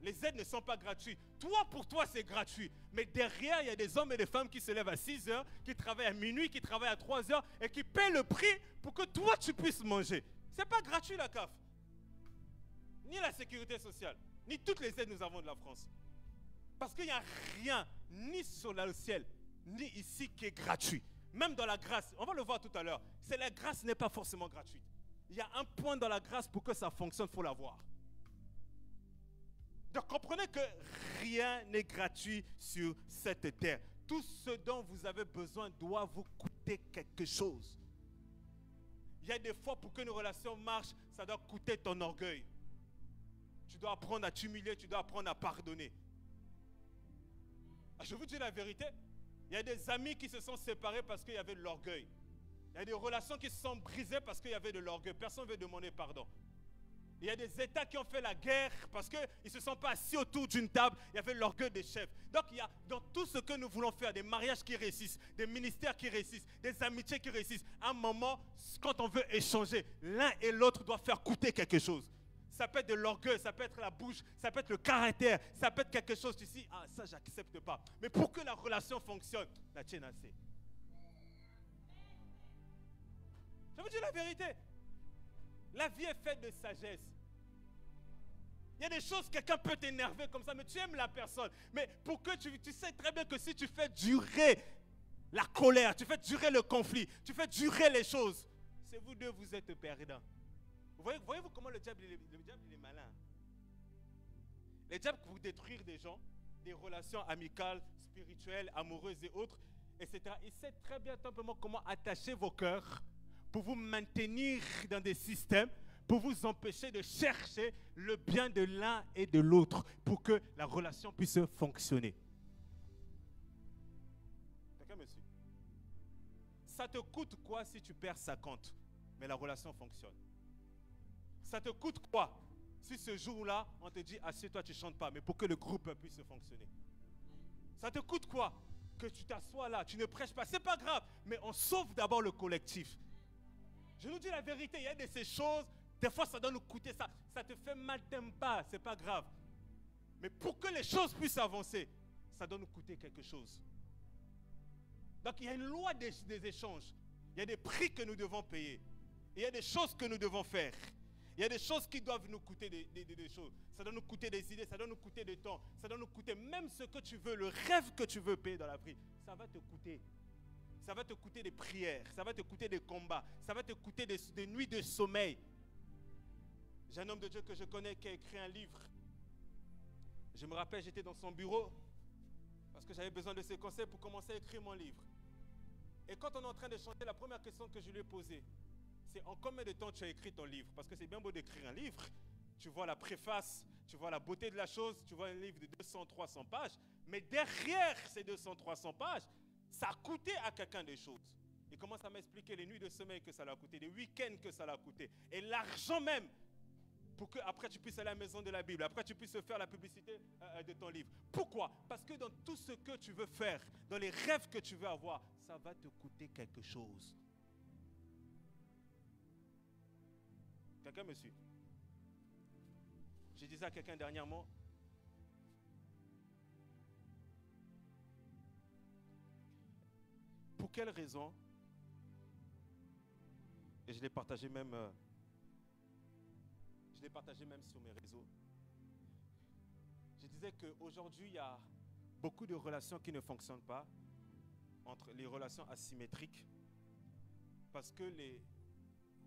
Les aides ne sont pas gratuites. Toi, pour toi, c'est gratuit. Mais derrière, il y a des hommes et des femmes qui se lèvent à 6 heures, qui travaillent à minuit, qui travaillent à 3 heures et qui paient le prix pour que toi, tu puisses manger. Ce n'est pas gratuit, la CAF. Ni la sécurité sociale, ni toutes les aides que nous avons de la France. Parce qu'il n'y a rien, ni sur le ciel, ni ici, qui est gratuit. Même dans la grâce, on va le voir tout à l'heure, la grâce n'est pas forcément gratuite. Il y a un point dans la grâce pour que ça fonctionne, il faut l'avoir. Donc comprenez que rien n'est gratuit sur cette terre. Tout ce dont vous avez besoin doit vous coûter quelque chose. Il y a des fois pour qu'une relation marche, ça doit coûter ton orgueil. Tu dois apprendre à t'humilier, tu dois apprendre à pardonner. Je vous dis la vérité, il y a des amis qui se sont séparés parce qu'il y avait de l'orgueil. Il y a des relations qui se sont brisées parce qu'il y avait de l'orgueil. Personne ne veut demander pardon. Il y a des États qui ont fait la guerre parce qu'ils ne se sont pas assis autour d'une table. Il y avait l'orgueil des chefs. Donc il y a dans tout ce que nous voulons faire, des mariages qui réussissent, des ministères qui réussissent, des amitiés qui réussissent. À un moment, quand on veut échanger, l'un et l'autre doivent faire coûter quelque chose. Ça peut être de l'orgueil, ça peut être la bouche, ça peut être le caractère, ça peut être quelque chose. Tu dis, ah ça j'accepte pas. Mais pour que la relation fonctionne, la tienne assez. Je vous dis la vérité. La vie est faite de sagesse. Il y a des choses, quelqu'un peut t'énerver comme ça, mais tu aimes la personne. Mais pour que tu sais très bien que si tu fais durer la colère, tu fais durer le conflit, tu fais durer les choses, c'est vous deux, vous êtes perdants. Voyez-vous comment le diable il est malin. Le diable, pour détruire des gens, des relations amicales, spirituelles, amoureuses et autres, etc. Il sait très bien simplement comment attacher vos cœurs pour vous maintenir dans des systèmes, pour vous empêcher de chercher le bien de l'un et de l'autre, pour que la relation puisse fonctionner. Quelqu'un me suit? Ça te coûte quoi si tu perds 50, mais la relation fonctionne? Ça te coûte quoi si ce jour-là, on te dit, assieds-toi, tu ne chantes pas, mais pour que le groupe puisse fonctionner? Ça te coûte quoi que tu t'assois là, tu ne prêches pas? C'est pas grave, mais on sauve d'abord le collectif. Je nous dis la vérité, il y a de ces choses, des fois ça doit nous coûter ça. Ça te fait mal, t'aimes pas, c'est pas grave. Mais pour que les choses puissent avancer, ça doit nous coûter quelque chose. Donc il y a une loi des échanges. Il y a des prix que nous devons payer. Il y a des choses que nous devons faire. Il y a des choses qui doivent nous coûter des choses. Ça doit nous coûter des idées, ça doit nous coûter du temps. Ça doit nous coûter même ce que tu veux, le rêve que tu veux payer dans la vie. Ça va te coûter. Ça va te coûter des prières, ça va te coûter des combats, ça va te coûter des nuits de sommeil. J'ai un homme de Dieu que je connais qui a écrit un livre. Je me rappelle, j'étais dans son bureau parce que j'avais besoin de ses conseils pour commencer à écrire mon livre. Et quand on est en train de chanter, la première question que je lui ai posée, c'est en combien de temps tu as écrit ton livre? Parce que c'est bien beau d'écrire un livre. Tu vois la préface, tu vois la beauté de la chose, tu vois un livre de 200-300 pages. Mais derrière ces 200-300 pages, ça a coûté à quelqu'un des choses. Il commence à m'expliquer les nuits de sommeil que ça l'a coûté, les week-ends que ça l'a coûté, et l'argent même pour que après tu puisses aller à la maison de la Bible, après tu puisses faire la publicité de ton livre. Pourquoi? Parce que dans tout ce que tu veux faire, dans les rêves que tu veux avoir, ça va te coûter quelque chose. Quelqu'un me suit? Je disais à quelqu'un dernièrement, quelle raison, et je l'ai partagé même sur mes réseaux, je disais qu'aujourd'hui, il y a beaucoup de relations qui ne fonctionnent pas, entre les relations asymétriques, parce que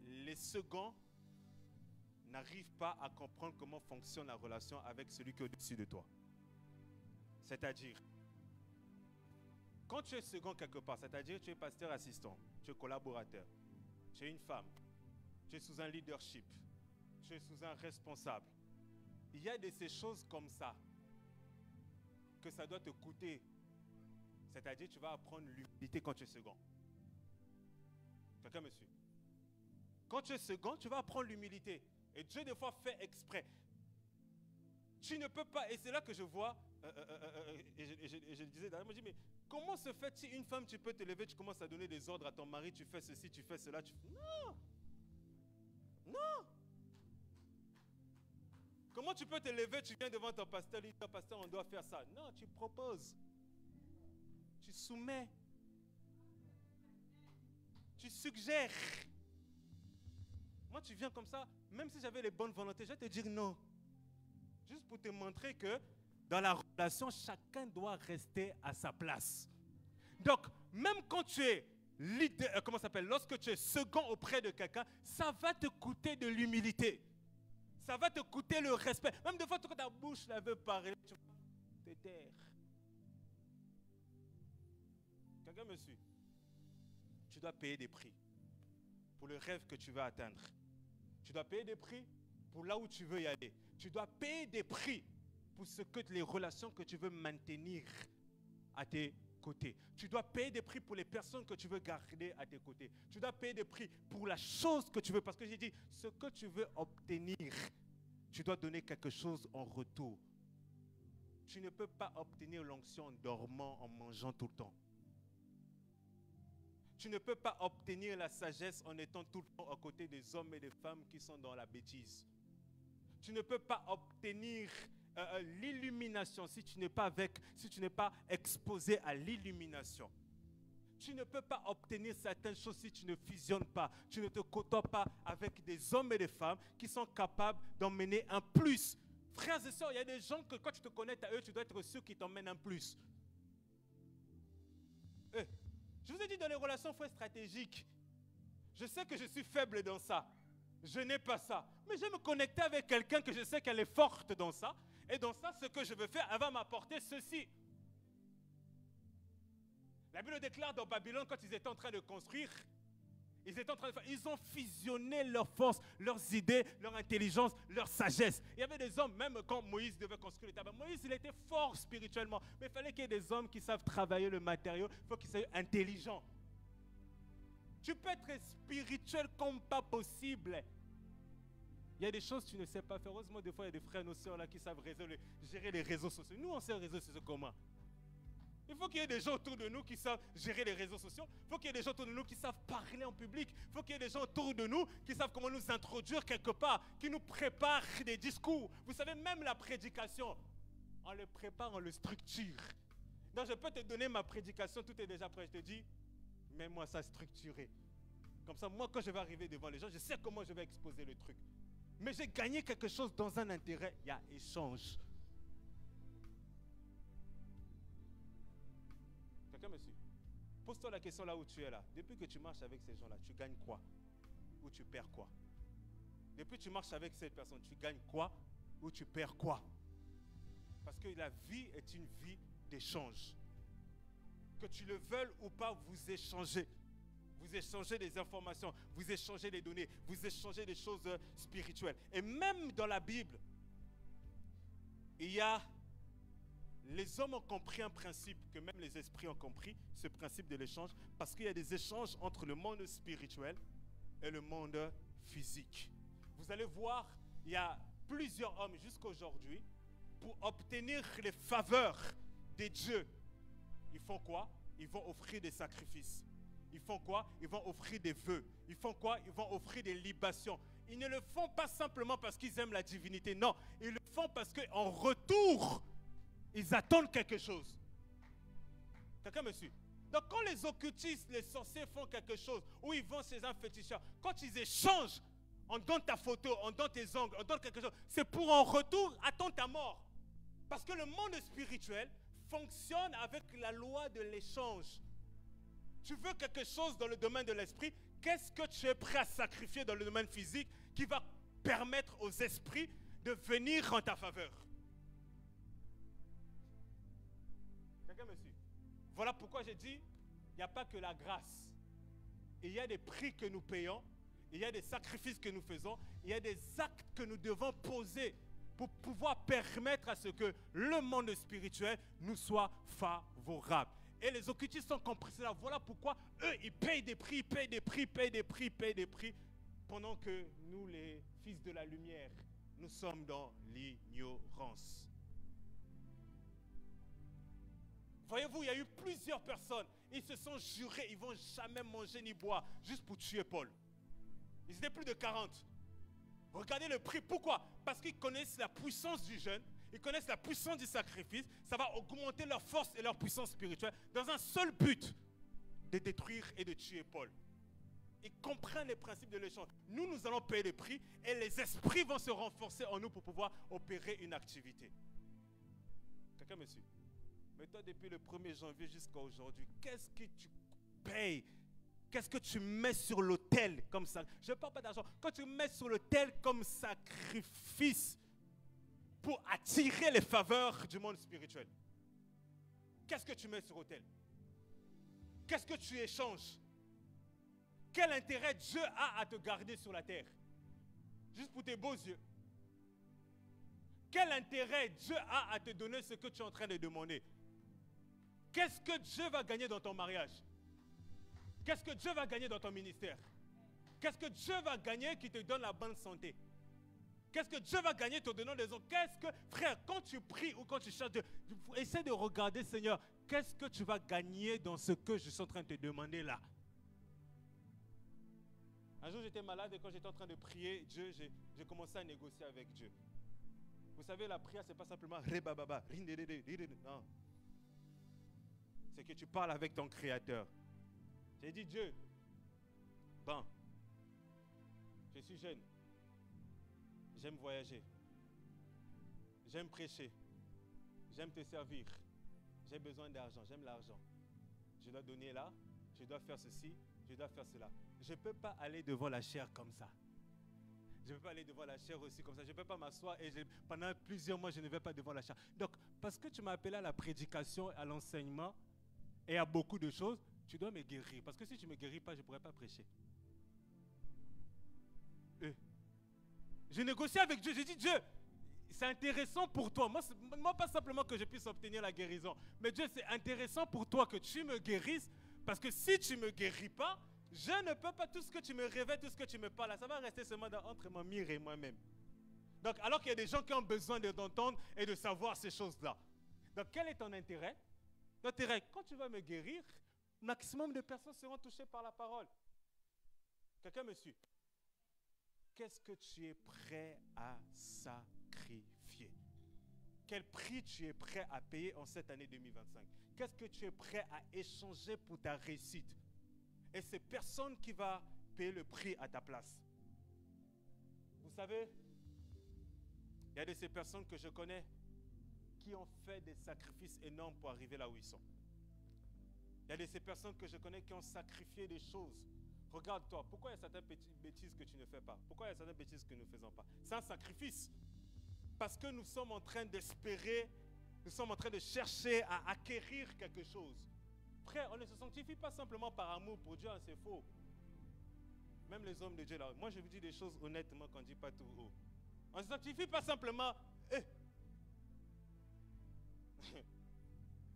les seconds n'arrivent pas à comprendre comment fonctionne la relation avec celui qui est au-dessus de toi. C'est-à-dire, quand tu es second quelque part, c'est-à-dire tu es pasteur assistant, tu es collaborateur, tu es une femme, tu es sous un leadership, tu es sous un responsable. Il y a de ces choses comme ça que ça doit te coûter. C'est-à-dire tu vas apprendre l'humilité quand tu es second. Quelqu'un me suit? Quand tu es second, tu vas apprendre l'humilité. Et Dieu des fois fait exprès. Tu ne peux pas, et c'est là que je vois, et je disais d'ailleurs, je dis, mais comment se fait-il une femme, tu peux te lever, tu commences à donner des ordres à ton mari, tu fais ceci, tu fais cela, Non! Non! Comment tu peux te lever, tu viens devant ton pasteur, il dit, pasteur, on doit faire ça. Non, tu proposes. Tu soumets. Tu suggères. Moi, tu viens comme ça, même si j'avais les bonnes volontés, je vais te dire non. Juste pour te montrer que dans la relation, chacun doit rester à sa place. Donc, même quand tu es leader, lorsque tu es second auprès de quelqu'un, ça va te coûter de l'humilité. Ça va te coûter le respect. Même des fois, quand ta bouche la veut parler, tu vas te taire. Quelqu'un me suit? Tu dois payer des prix pour le rêve que tu veux atteindre. Tu dois payer des prix pour là où tu veux y aller. Tu dois payer des prix pour les relations que tu veux maintenir à tes côtés. Tu dois payer des prix pour les personnes que tu veux garder à tes côtés. Tu dois payer des prix pour la chose que tu veux. Parce que j'ai dit, ce que tu veux obtenir, tu dois donner quelque chose en retour. Tu ne peux pas obtenir l'onction en dormant, en mangeant tout le temps. Tu ne peux pas obtenir la sagesse en étant tout le temps à côté des hommes et des femmes qui sont dans la bêtise. Tu ne peux pas obtenir l'illumination si tu n'es pas exposé à l'illumination. Tu ne peux pas obtenir certaines choses si tu ne fusionnes pas. Tu ne te côtoies pas avec des hommes et des femmes qui sont capables d'emmener un plus. Frères et sœurs, il y a des gens que quand tu te connectes à eux, tu dois être sûr qu'ils t'emmènent un plus. Je vous ai dit, dans les relations, il faut être stratégique. Je sais que je suis faible dans ça. Je n'ai pas ça. Mais je vais me connecter avec quelqu'un que je sais qu'elle est forte dans ça. Et dans ça, ce que je veux faire, elle va m'apporter ceci. La Bible déclare dans Babylone, quand ils étaient en train de construire, ils ont fusionné leurs forces, leurs idées, leur intelligence, leur sagesse. Il y avait des hommes, même quand Moïse devait construire le tabernacle, Moïse, il était fort spirituellement. Mais il fallait qu'il y ait des hommes qui savent travailler le matériau. Il faut qu'ils soient intelligents. Tu peux être spirituel comme pas possible. Il y a des choses que tu ne sais pas faire. Heureusement, des fois, il y a des frères et nos sœurs là qui savent gérer les réseaux sociaux. Nous, on sait les réseaux sociaux comment? Il faut qu'il y ait des gens autour de nous qui savent gérer les réseaux sociaux. Il faut qu'il y ait des gens autour de nous qui savent parler en public. Il faut qu'il y ait des gens autour de nous qui savent comment nous introduire quelque part, qui nous préparent des discours. Vous savez, même la prédication, on le prépare, on le structure. Donc, je peux te donner ma prédication, tout est déjà prêt. Je te dis, mets-moi ça structuré. Comme ça, moi, quand je vais arriver devant les gens, je sais comment je vais exposer le truc. Mais j'ai gagné quelque chose dans un intérêt. Il y a échange. Quelqu'un me suit? Pose-toi la question là où tu es là. Depuis que tu marches avec ces gens-là, tu gagnes quoi? Ou tu perds quoi? Depuis que tu marches avec cette personne, tu gagnes quoi? Ou tu perds quoi? Parce que la vie est une vie d'échange. Que tu le veuilles ou pas, vous échangez. Vous échangez des informations, vous échangez des données, vous échangez des choses spirituelles. Et même dans la Bible, il y a... Les hommes ont compris un principe que même les esprits ont compris, ce principe de l'échange, parce qu'il y a des échanges entre le monde spirituel et le monde physique. Vous allez voir, il y a plusieurs hommes jusqu'à aujourd'hui, pour obtenir les faveurs des dieux, ils font quoi? Ils vont offrir des sacrifices. Ils font quoi? Ils vont offrir des vœux. Ils font quoi? Ils vont offrir des libations. Ils ne le font pas simplement parce qu'ils aiment la divinité. Non, ils le font parce qu'en retour, ils attendent quelque chose. Quelqu'un me suit? Donc quand les occultistes, les sorciers font quelque chose, ou ils vont chez un féticheur, quand ils échangent, on donne ta photo, on donne tes ongles, on donne quelque chose, c'est pour en retour attendre ta mort. Parce que le monde spirituel fonctionne avec la loi de l'échange. Tu veux quelque chose dans le domaine de l'esprit, qu'est-ce que tu es prêt à sacrifier dans le domaine physique qui va permettre aux esprits de venir en ta faveur? Quelqu'un me suit? Voilà pourquoi j'ai dit, il n'y a pas que la grâce. Il y a des prix que nous payons, il y a des sacrifices que nous faisons, il y a des actes que nous devons poser pour pouvoir permettre à ce que le monde spirituel nous soit favorable. Et les occultistes ont compris cela. Voilà pourquoi eux, ils payent des prix, payent des prix, payent des prix, payent des prix, pendant que nous, les fils de la lumière, nous sommes dans l'ignorance. Voyez-vous, il y a eu plusieurs personnes, ils se sont jurés, ils ne vont jamais manger ni boire, juste pour tuer Paul. Ils étaient plus de 40. Regardez le prix. Pourquoi? Parce qu'ils connaissent la puissance du jeûne, ils connaissent la puissance du sacrifice, ça va augmenter leur force et leur puissance spirituelle dans un seul but, de détruire et de tuer Paul. Ils comprennent les principes de l'échange. Nous, nous allons payer le prix et les esprits vont se renforcer en nous pour pouvoir opérer une activité. Quelqu'un me suit? Mais toi, depuis le 1er janvier jusqu'à aujourd'hui, qu'est-ce que tu payes? Qu'est-ce que tu mets sur l'autel comme ça? Je ne parle pas d'argent. Quand tu mets sur l'autel comme sacrifice pour attirer les faveurs du monde spirituel, qu'est-ce que tu mets sur l'autel? Qu'est-ce que tu échanges? Quel intérêt Dieu a à te garder sur la terre? Juste pour tes beaux yeux. Quel intérêt Dieu a à te donner ce que tu es en train de demander? Qu'est-ce que Dieu va gagner dans ton mariage? Qu'est-ce que Dieu va gagner dans ton ministère? Qu'est-ce que Dieu va gagner qui te donne la bonne santé? Qu'est-ce que Dieu va gagner te donnant des autres? Qu'est-ce que, frère, quand tu pries ou quand tu cherches Dieu, essaie de regarder, Seigneur, qu'est-ce que tu vas gagner dans ce que je suis en train de te demander là? Un jour, j'étais malade et quand j'étais en train de prier, Dieu, j'ai commencé à négocier avec Dieu. Vous savez, la prière, ce n'est pas simplement non. C'est que tu parles avec ton Créateur. J'ai dit, Dieu, bon, je suis jeune, j'aime voyager, j'aime prêcher, j'aime te servir, j'ai besoin d'argent, j'aime l'argent. Je dois donner là, je dois faire ceci, je dois faire cela. Je ne peux pas aller devant la chair comme ça. Je ne peux pas aller devant la chair aussi comme ça. Je ne peux pas m'asseoir et pendant plusieurs mois, je ne vais pas devant la chair. Donc, parce que tu m'as appelé à la prédication, à l'enseignement et à beaucoup de choses, tu dois me guérir. Parce que si tu ne me guéris pas, je ne pourrai pas prêcher. Je négocie avec Dieu. J'ai dit, Dieu, c'est intéressant pour toi. Moi, pas simplement que je puisse obtenir la guérison. Mais Dieu, c'est intéressant pour toi que tu me guérisses. Parce que si tu ne me guéris pas, je ne peux pas, tout ce que tu me révèles, tout ce que tu me parles, ça va rester seulement entre mon mire et moi-même. Donc, alors qu'il y a des gens qui ont besoin d'entendre et de savoir ces choses-là. Donc, quel est ton intérêt? Ton intérêt, quand tu vas me guérir, maximum de personnes seront touchées par la parole. Quelqu'un me suit? Qu'est-ce que tu es prêt à sacrifier? Quel prix tu es prêt à payer en cette année 2025? Qu'est-ce que tu es prêt à échanger pour ta réussite? Et c'est personne qui va payer le prix à ta place. Vous savez, il y a de ces personnes que je connais qui ont fait des sacrifices énormes pour arriver là où ils sont. Il y a de ces personnes que je connais qui ont sacrifié des choses. Regarde-toi, pourquoi il y a certaines bêtises que tu ne fais pas? Pourquoi il y a certaines bêtises que nous ne faisons pas? C'est un sacrifice. Parce que nous sommes en train d'espérer, nous sommes en train de chercher à acquérir quelque chose. Frère, on ne se sanctifie pas simplement par amour pour Dieu, c'est faux. Même les hommes de Dieu, là, moi je vous dis des choses honnêtement qu'on ne dit pas tout haut. On ne se sanctifie pas simplement.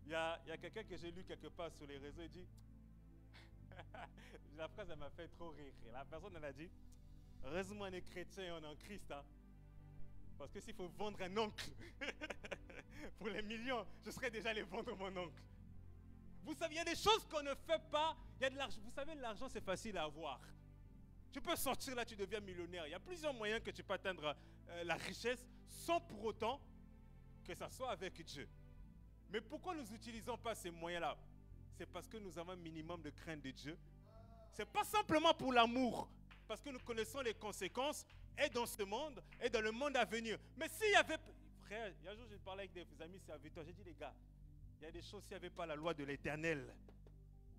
Il y a quelqu'un que j'ai lu quelque part sur les réseaux, il dit, la phrase elle m'a fait trop rire. Et la personne elle a dit, heureusement on est chrétien et on est en Christ. Hein? Parce que s'il faut vendre un oncle pour les millions, je serais déjà allé vendre mon oncle. Vous savez, il y a des choses qu'on ne fait pas. Il y a de l'argent. Vous savez, l'argent, c'est facile à avoir. Tu peux sortir là, tu deviens millionnaire. Il y a plusieurs moyens que tu peux atteindre la richesse sans pour autant que ça soit avec Dieu. Mais pourquoi nous n'utilisons pas ces moyens-là? c'est parce que nous avons un minimum de crainte de Dieu. Ce n'est pas simplement pour l'amour, parce que nous connaissons les conséquences, et dans ce monde, et dans le monde à venir. Mais s'il y avait... Frère, il y a un jour, je parlais avec des amis serviteurs, j'ai dit, les gars, il y a des choses, s'il n'y avait pas la loi de l'Éternel,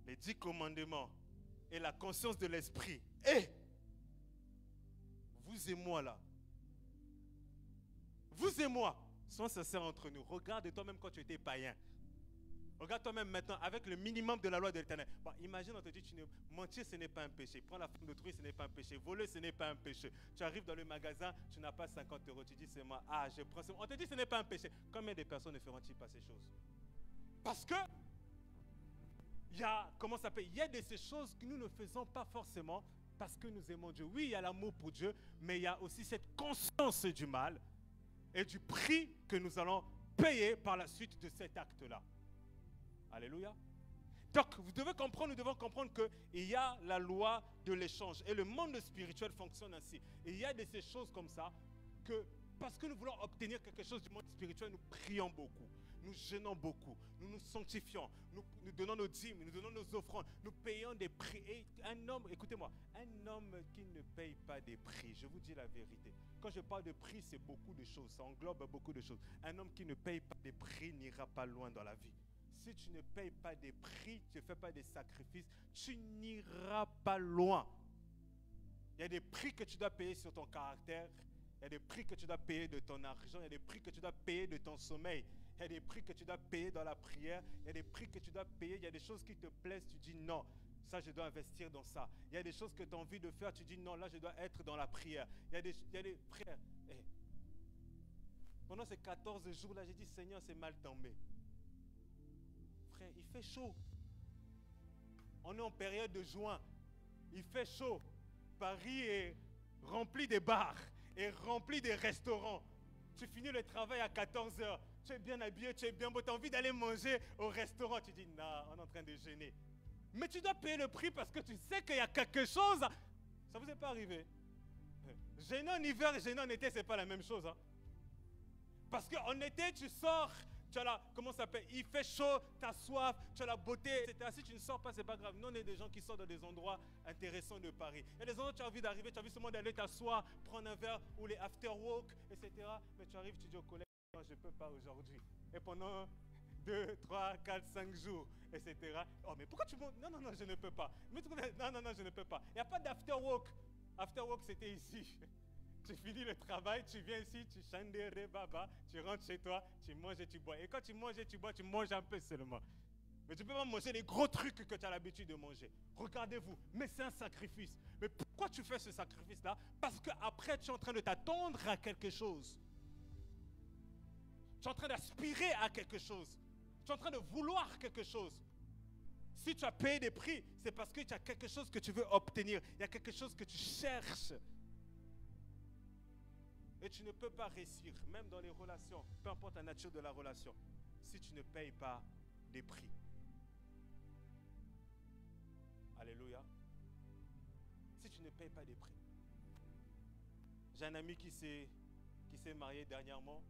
les 10 commandements, et la conscience de l'esprit, et vous et moi là, vous et moi, soyons sincères entre nous. Regarde toi-même quand tu étais païen. Regarde toi-même maintenant avec le minimum de la loi de l'Éternel. Bon, imagine, on te dit, mentir, ce n'est pas un péché. Prendre la femme d'autrui, ce n'est pas un péché. Voler, ce n'est pas un péché. Tu arrives dans le magasin, tu n'as pas 50 euros. Tu dis, c'est moi. Ah, je prends. On te dit, ce n'est pas un péché. Combien de personnes ne feront-ils pas ces choses? Parce que, il y a, comment ça s'appelle? Il y a de ces choses que nous ne faisons pas forcément parce que nous aimons Dieu. Oui, il y a l'amour pour Dieu, mais il y a aussi cette conscience du mal et du prix que nous allons payer par la suite de cet acte-là. Alléluia. Donc, vous devez comprendre, nous devons comprendre qu'il y a la loi de l'échange. Et le monde spirituel fonctionne ainsi. Et il y a de ces choses comme ça que, parce que nous voulons obtenir quelque chose du monde spirituel, nous prions beaucoup. Nous jeûnons beaucoup. Nous nous sanctifions. Nous donnons nos dîmes, nous donnons nos offrandes. Nous payons des prix. Et un homme, écoutez-moi, un homme qui ne paye pas des prix, je vous dis la vérité. Quand je parle de prix, c'est beaucoup de choses. Ça englobe beaucoup de choses. Un homme qui ne paye pas des prix n'ira pas loin dans la vie. Si tu ne payes pas des prix, tu ne fais pas des sacrifices, tu n'iras pas loin. Il y a des prix que tu dois payer sur ton caractère. Il y a des prix que tu dois payer de ton argent. Il y a des prix que tu dois payer de ton sommeil. Il y a des prix que tu dois payer dans la prière. Il y a des prix que tu dois payer. Il y a des choses qui te plaisent. Tu dis non, ça je dois investir dans ça. Il y a des choses que tu as envie de faire. Tu dis non, là je dois être dans la prière. Il y a des frères. Hey. Pendant ces 14 jours-là, j'ai dit Seigneur, c'est mal tombé. Frère, il fait chaud. On est en période de juin. Il fait chaud. Paris est rempli de bars et rempli de restaurants. Tu finis le travail à 14 h. Tu es bien habillé, tu es bien beau. Tu as envie d'aller manger au restaurant. Tu dis, non, on est en train de jeûner. Mais tu dois payer le prix parce que tu sais qu'il y a quelque chose. Ça ne vous est pas arrivé? Jeûner en hiver et jeûner en été, ce n'est pas la même chose. Hein? Parce qu'en été, tu sors. Tu as la, comment ça s'appelle? Il fait chaud, tu as soif, tu as la beauté, etc. Si tu ne sors pas, ce n'est pas grave. Nous, on est des gens qui sortent dans des endroits intéressants de Paris. Il y a des endroits où tu as envie d'arriver, tu as envie seulement d'aller t'asseoir, prendre un verre ou les after-walk, etc. Mais tu arrives, tu dis au collègue, non, je ne peux pas aujourd'hui. Et pendant 2, 3, 4, 5 jours, etc. Oh, mais pourquoi tu montes? Non, non, non, je ne peux pas. Mais, non, non, non, je ne peux pas. Il n'y a pas d'after-walk. After-walk, c'était ici. Tu finis le travail, tu viens ici, tu chandere baba, tu rentres chez toi, tu manges et tu bois. Et quand tu manges et tu bois, tu manges un peu seulement. Mais tu ne peux pas manger les gros trucs que tu as l'habitude de manger. Regardez-vous, mais c'est un sacrifice. Mais pourquoi tu fais ce sacrifice-là? Parce qu'après, tu es en train de t'attendre à quelque chose. Tu es en train d'aspirer à quelque chose. Tu es en train de vouloir quelque chose. Si tu as payé des prix, c'est parce que tu as quelque chose que tu veux obtenir. Il y a quelque chose que tu cherches. Et tu ne peux pas réussir, même dans les relations, peu importe la nature de la relation, si tu ne payes pas des prix. Alléluia. Si tu ne payes pas des prix. J'ai un ami qui s'est marié dernièrement.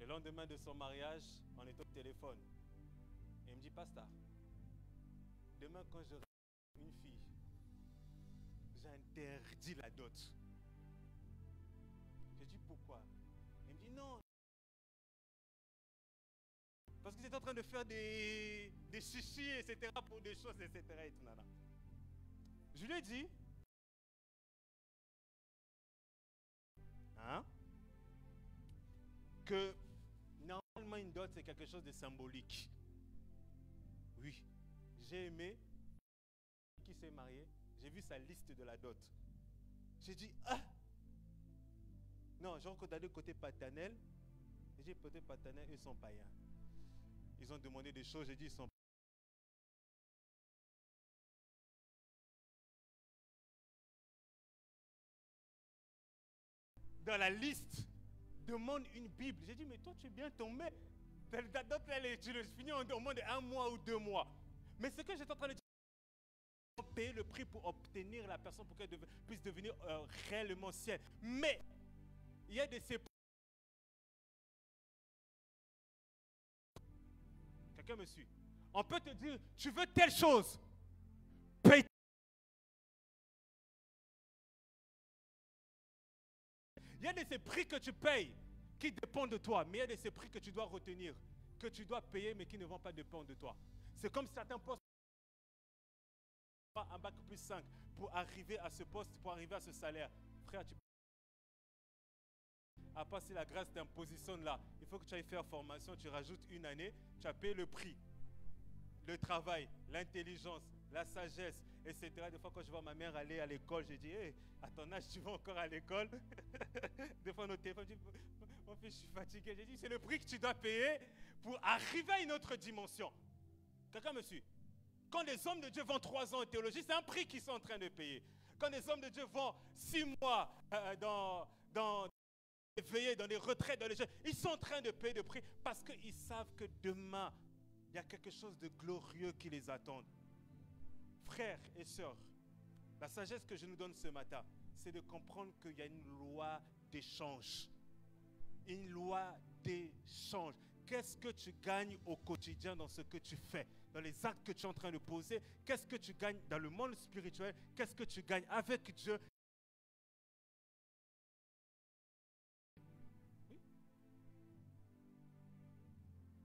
Le lendemain de son mariage, on est au téléphone. Et il me dit, Pasteur, demain quand j'aurai une fille, j'interdis la dot. Je dis pourquoi? Il me dit non. Parce que j'étais en train de faire des chichis, etc. pour des choses, etc. Et tout, nana. Je lui ai dit, hein, que normalement une dot c'est quelque chose de symbolique. Oui, j'ai aimé qui s'est marié. J'ai vu sa liste de la dot. J'ai dit, ah! Non, j'ai regardé côté paternel. J'ai dit, côté paternel, ils sont païens. Ils ont demandé des choses, j'ai dit, ils sont dans la liste, demande une Bible. J'ai dit, mais toi, tu es bien tombé. Ta dot, tu le finis au moins de 1 mois ou 2 mois. Mais ce que j'étais en train de dire, payer le prix pour obtenir la personne pour qu'elle puisse devenir réellement sienne. Mais, il y a de ces Quelqu'un me suit? On peut te dire, tu veux telle chose, paye. Il y a de ces prix que tu payes qui dépendent de toi, mais il y a de ces prix que tu dois retenir, que tu dois payer, mais qui ne vont pas dépendre de toi. C'est comme certains postes, un bac plus 5 pour arriver à ce poste, pour arriver à ce salaire. Frère, tu à part si la grâce t'impositionne là, il faut que tu ailles faire formation, tu rajoutes une année, tu as payé le prix, le travail, l'intelligence, la sagesse, etc. Des fois quand je vois ma mère aller à l'école, je dis, hey, à ton âge tu vas encore à l'école? Des fois nos téléphones disent, mon fils, je suis fatigué. J'ai dit, c'est le prix que tu dois payer pour arriver à une autre dimension. Quelqu'un me suit? Quand les hommes de Dieu vont 3 ans en théologie, c'est un prix qu'ils sont en train de payer. Quand les hommes de Dieu vont 6 mois dans les veillées, dans les retraites, dans les jeux, ils sont en train de payer le prix parce qu'ils savent que demain, il y a quelque chose de glorieux qui les attend. Frères et sœurs, la sagesse que je nous donne ce matin, c'est de comprendre qu'il y a une loi d'échange. Une loi d'échange. Qu'est-ce que tu gagnes au quotidien dans ce que tu fais, dans les actes que tu es en train de poser? Qu'est-ce que tu gagnes dans le monde spirituel? Qu'est-ce que tu gagnes avec Dieu? Oui.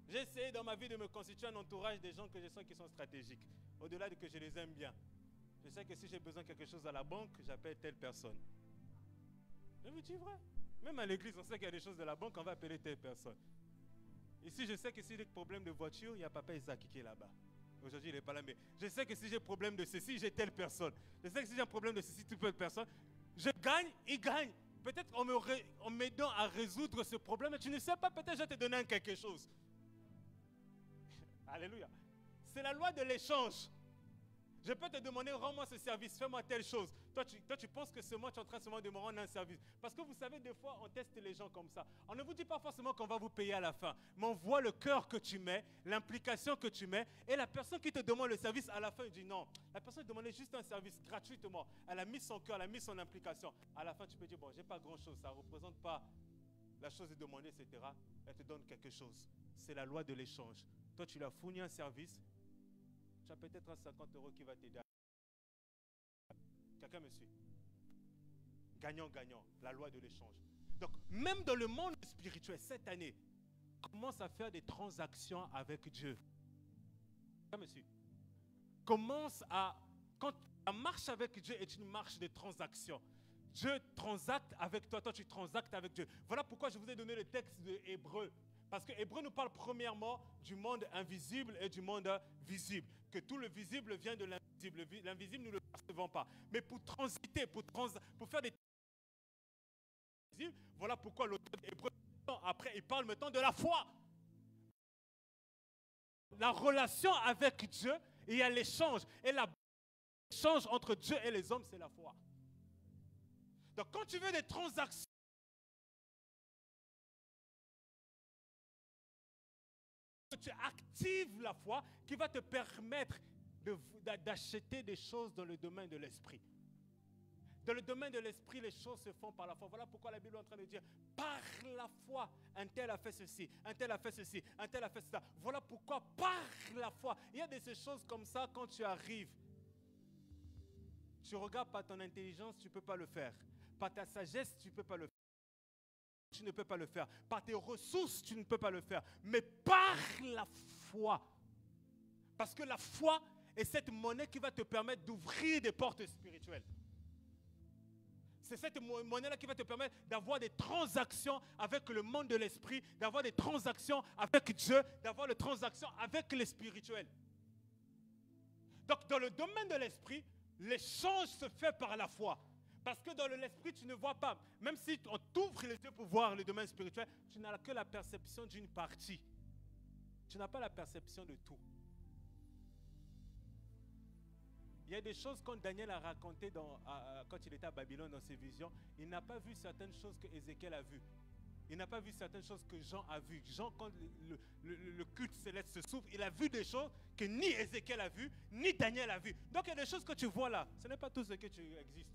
J'ai essayé dans ma vie de me constituer un entourage des gens que je sens qui sont stratégiques, au-delà de que je les aime bien. Je sais que si j'ai besoin de quelque chose à la banque, j'appelle telle personne. Je vous dis vrai. Même à l'église, on sait qu'il y a des choses de la banque, on va appeler telle personne. Ici, je sais que si j'ai des problèmes de voiture, il y a papa Isaac qui est là-bas. Aujourd'hui, il n'est pas là, mais je sais que si j'ai problème de ceci, j'ai telle personne. Je sais que si j'ai un problème de ceci, telle personne. Je gagne, il gagne. Peut-être en m'aidant à résoudre ce problème, mais tu ne sais pas, peut-être je vais te donner quelque chose. Alléluia. C'est la loi de l'échange. Je peux te demander, rends-moi ce service, fais-moi telle chose. Toi, tu penses que c'est moi, tu es en train seulement de me rendre un service. Parce que vous savez, des fois, on teste les gens comme ça. On ne vous dit pas forcément qu'on va vous payer à la fin. Mais on voit le cœur que tu mets, l'implication que tu mets. Et la personne qui te demande le service, à la fin, il dit non. La personne demandait juste un service gratuitement. Elle a mis son cœur, elle a mis son implication. À la fin, tu peux dire, bon, j'ai pas grand-chose. Ça ne représente pas la chose de demander, etc. Elle te donne quelque chose. C'est la loi de l'échange. Toi, tu lui as fourni un service. Tu as peut-être un 50 € qui va t'aider. Quelqu'un me suit? Gagnant-gagnant, la loi de l'échange. Donc, même dans le monde spirituel, cette année, commence à faire des transactions avec Dieu. Quelqu'un me suit? Commence à... Quand la marche avec Dieu est une marche de transaction. Dieu transacte avec toi, toi tu transactes avec Dieu. Voilà pourquoi je vous ai donné le texte de Hébreu. Parce que Hébreu nous parle premièrement du monde invisible et du monde visible. Que tout le visible vient de l'invisible. L'invisible, nous ne le percevons pas. Mais pour transiter, pour faire des visibles, voilà pourquoi l'auteur d'Hébreu, après, il parle maintenant de la foi. La relation avec Dieu, et il y a l'échange. Et l'échange entre Dieu et les hommes, c'est la foi. Donc quand tu veux des transactions, tu actives la foi qui va te permettre d'acheter des choses dans le domaine de l'esprit. Dans le domaine de l'esprit, les choses se font par la foi. Voilà pourquoi la Bible est en train de dire, par la foi, un tel a fait ceci, un tel a fait ceci, un tel a fait cela. Voilà pourquoi, par la foi, il y a de ces choses comme ça quand tu arrives. Tu regardes par ton intelligence, tu ne peux pas le faire. Par ta sagesse, tu ne peux pas le faire. Tu ne peux pas le faire. Par tes ressources, tu ne peux pas le faire. Mais par la foi. Parce que la foi est cette monnaie qui va te permettre d'ouvrir des portes spirituelles. C'est cette monnaie-là qui va te permettre d'avoir des transactions avec le monde de l'esprit, d'avoir des transactions avec Dieu, d'avoir des transactions avec les spirituels. Donc, dans le domaine de l'esprit, l'échange se fait par la foi. Parce que dans l'esprit, tu ne vois pas. Même si on t'ouvre les yeux pour voir le domaine spirituel, tu n'as que la perception d'une partie. Tu n'as pas la perception de tout. Il y a des choses quand Daniel a raconté quand il était à Babylone dans ses visions, il n'a pas vu certaines choses que Ézéchiel a vues. Il n'a pas vu certaines choses que Jean a vues. Jean, quand le culte céleste se s'ouvre, il a vu des choses que ni Ézéchiel a vues, ni Daniel a vues. Donc il y a des choses que tu vois là. Ce n'est pas tout ce que tu existes.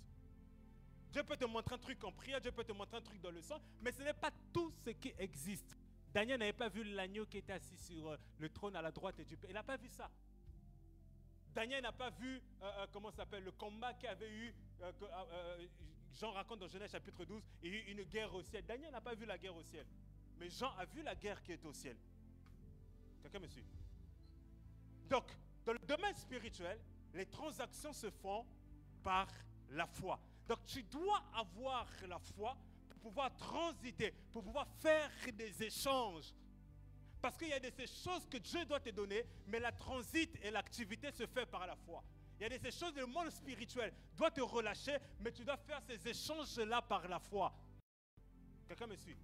Dieu peut te montrer un truc en prière, Dieu peut te montrer un truc dans le sang, mais ce n'est pas tout ce qui existe. Daniel n'avait pas vu l'agneau qui était assis sur le trône à la droite du Père. Il n'a pas vu ça. Daniel n'a pas vu, comment ça s'appelle, le combat qu'il avait eu, Jean raconte dans Genèse chapitre 12, il y a eu une guerre au ciel. Daniel n'a pas vu la guerre au ciel. Mais Jean a vu la guerre qui est au ciel. Quelqu'un me suit? Donc, dans le domaine spirituel, les transactions se font par la foi. Donc, tu dois avoir la foi pour pouvoir transiter, pour pouvoir faire des échanges. Parce qu'il y a ces choses que Dieu doit te donner, mais la transit et l'activité se fait par la foi. Il y a ces choses, le monde spirituel doit te relâcher, mais tu dois faire ces échanges-là par la foi. Quelqu'un me suit?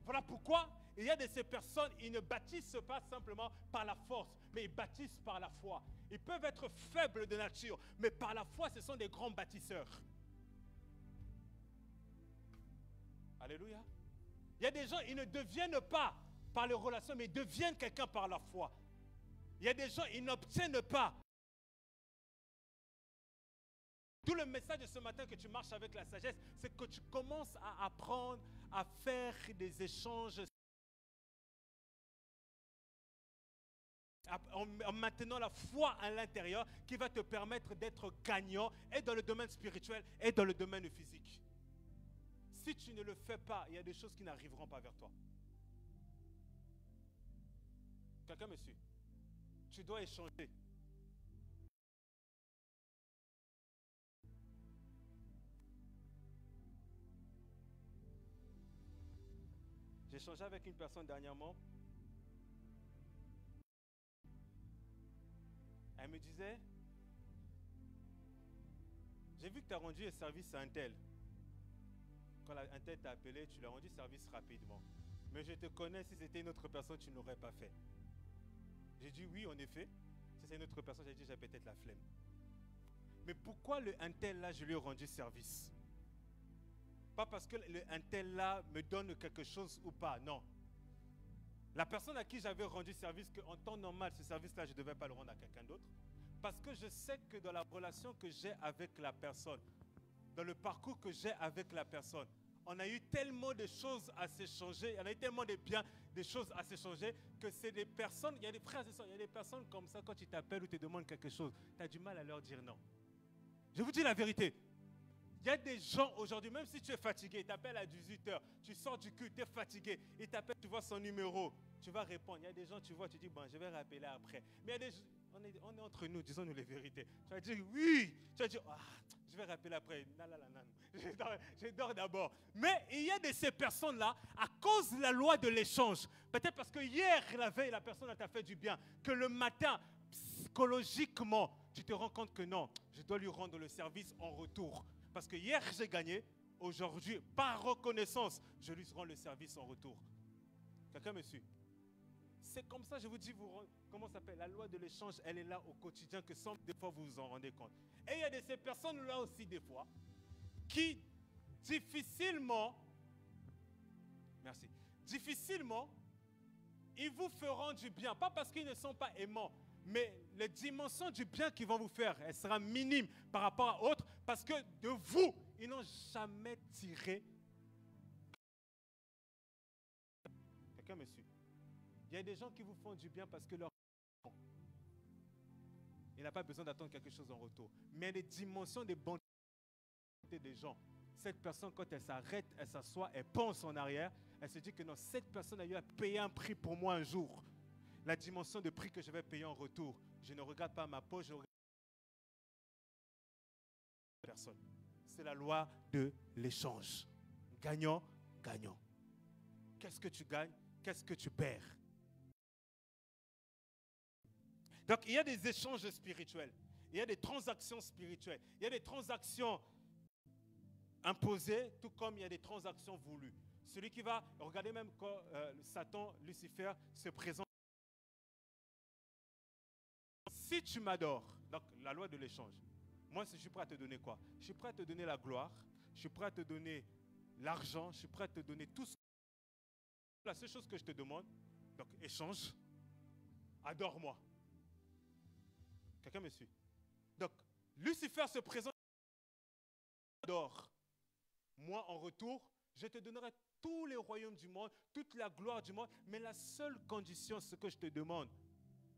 Voilà pourquoi il y a de ces personnes, ils ne bâtissent pas simplement par la force, mais ils bâtissent par la foi. Ils peuvent être faibles de nature, mais par la foi, ce sont des grands bâtisseurs. Alléluia. Il y a des gens, ils ne deviennent pas par les relations, mais ils deviennent quelqu'un par la foi. Il y a des gens, ils n'obtiennent pas. Tout le message de ce matin que tu marches avec la sagesse, c'est que tu commences à apprendre à faire des échanges en maintenant la foi à l'intérieur qui va te permettre d'être gagnant et dans le domaine spirituel et dans le domaine physique. Si tu ne le fais pas, il y a des choses qui n'arriveront pas vers toi. Quelqu'un me suit? Tu dois échanger. J'ai échangé avec une personne dernièrement. Elle me disait, j'ai vu que tu as rendu un service à un tel. Quand un tel t'a appelé, tu lui as rendu service rapidement. Mais je te connais, si c'était une autre personne, tu ne l'aurais pas fait. J'ai dit oui, en effet. Si c'est une autre personne, j'ai dit j'ai peut-être la flemme. Mais pourquoi le un tel là, je lui ai rendu service? Pas parce que le un tel là me donne quelque chose ou pas, non. La personne à qui j'avais rendu service, qu'en temps normal, ce service-là, je ne devais pas le rendre à quelqu'un d'autre. Parce que je sais que dans la relation que j'ai avec la personne, dans le parcours que j'ai avec la personne, on a eu tellement de choses à s'échanger, on a eu tellement de biens, des choses à s'échanger, que c'est des personnes, il y a des frères et sœurs, il y a des personnes comme ça, quand ils t'appellent ou te demandent quelque chose, tu as du mal à leur dire non. Je vous dis la vérité. Il y a des gens aujourd'hui, même si tu es fatigué, ils t'appellent à 18h, tu sors du cul, tu es fatigué, ils t'appellent, tu vois son numéro, tu vas répondre. Il y a des gens, tu vois, tu dis, bon, je vais rappeler après. Mais il y a des, on est entre nous, disons-nous les vérités. Tu vas dire, oui, tu vas dire, ah, je vais rappeler après. Non, non, non, non. Je dors d'abord. Mais il y a de ces personnes-là, à cause de la loi de l'échange, peut-être parce que hier, la veille, la personne t'a fait du bien, que le matin, psychologiquement, tu te rends compte que non, je dois lui rendre le service en retour. Parce que hier, j'ai gagné. Aujourd'hui, par reconnaissance, je lui rends le service en retour. Quelqu'un me suit? C'est comme ça, je vous dis, comment ça s'appelle? La loi de l'échange, elle est là au quotidien, que sans des fois vous vous en rendez compte. Et il y a de ces personnes-là aussi, des fois, qui difficilement, merci, difficilement, ils vous feront du bien. Pas parce qu'ils ne sont pas aimants, mais les dimensions du bien qu'ils vont vous faire, elle sera minime par rapport à autres, parce que de vous, ils n'ont jamais tiré. Quelqu'un me suit? Il y a des gens qui vous font du bien parce que leur... Il n'a pas besoin d'attendre quelque chose en retour. Mais les dimensions des bontés des gens, cette personne, quand elle s'arrête, elle s'assoit, elle pense en arrière, elle se dit que non, cette personne a eu à payer un prix pour moi un jour. La dimension de prix que je vais payer en retour, je ne regarde pas ma poche, je regarde personne. C'est la loi de l'échange. Gagnant, gagnant. Qu'est-ce que tu gagnes? Qu'est-ce que tu perds? Donc, il y a des échanges spirituels. Il y a des transactions spirituelles. Il y a des transactions imposées, tout comme il y a des transactions voulues. Celui qui va, regardez même quand Satan, Lucifer, se présente. Si tu m'adores, donc la loi de l'échange, moi je suis prêt à te donner quoi? Je suis prêt à te donner la gloire, je suis prêt à te donner l'argent, je suis prêt à te donner tout ce... La seule chose que je te demande, donc échange, adore-moi. Quelqu'un me suit? Donc, Lucifer se présente, adore. Moi, en retour, Je te donnerai tous les royaumes du monde, toute la gloire du monde, mais la seule condition, ce que je te demande,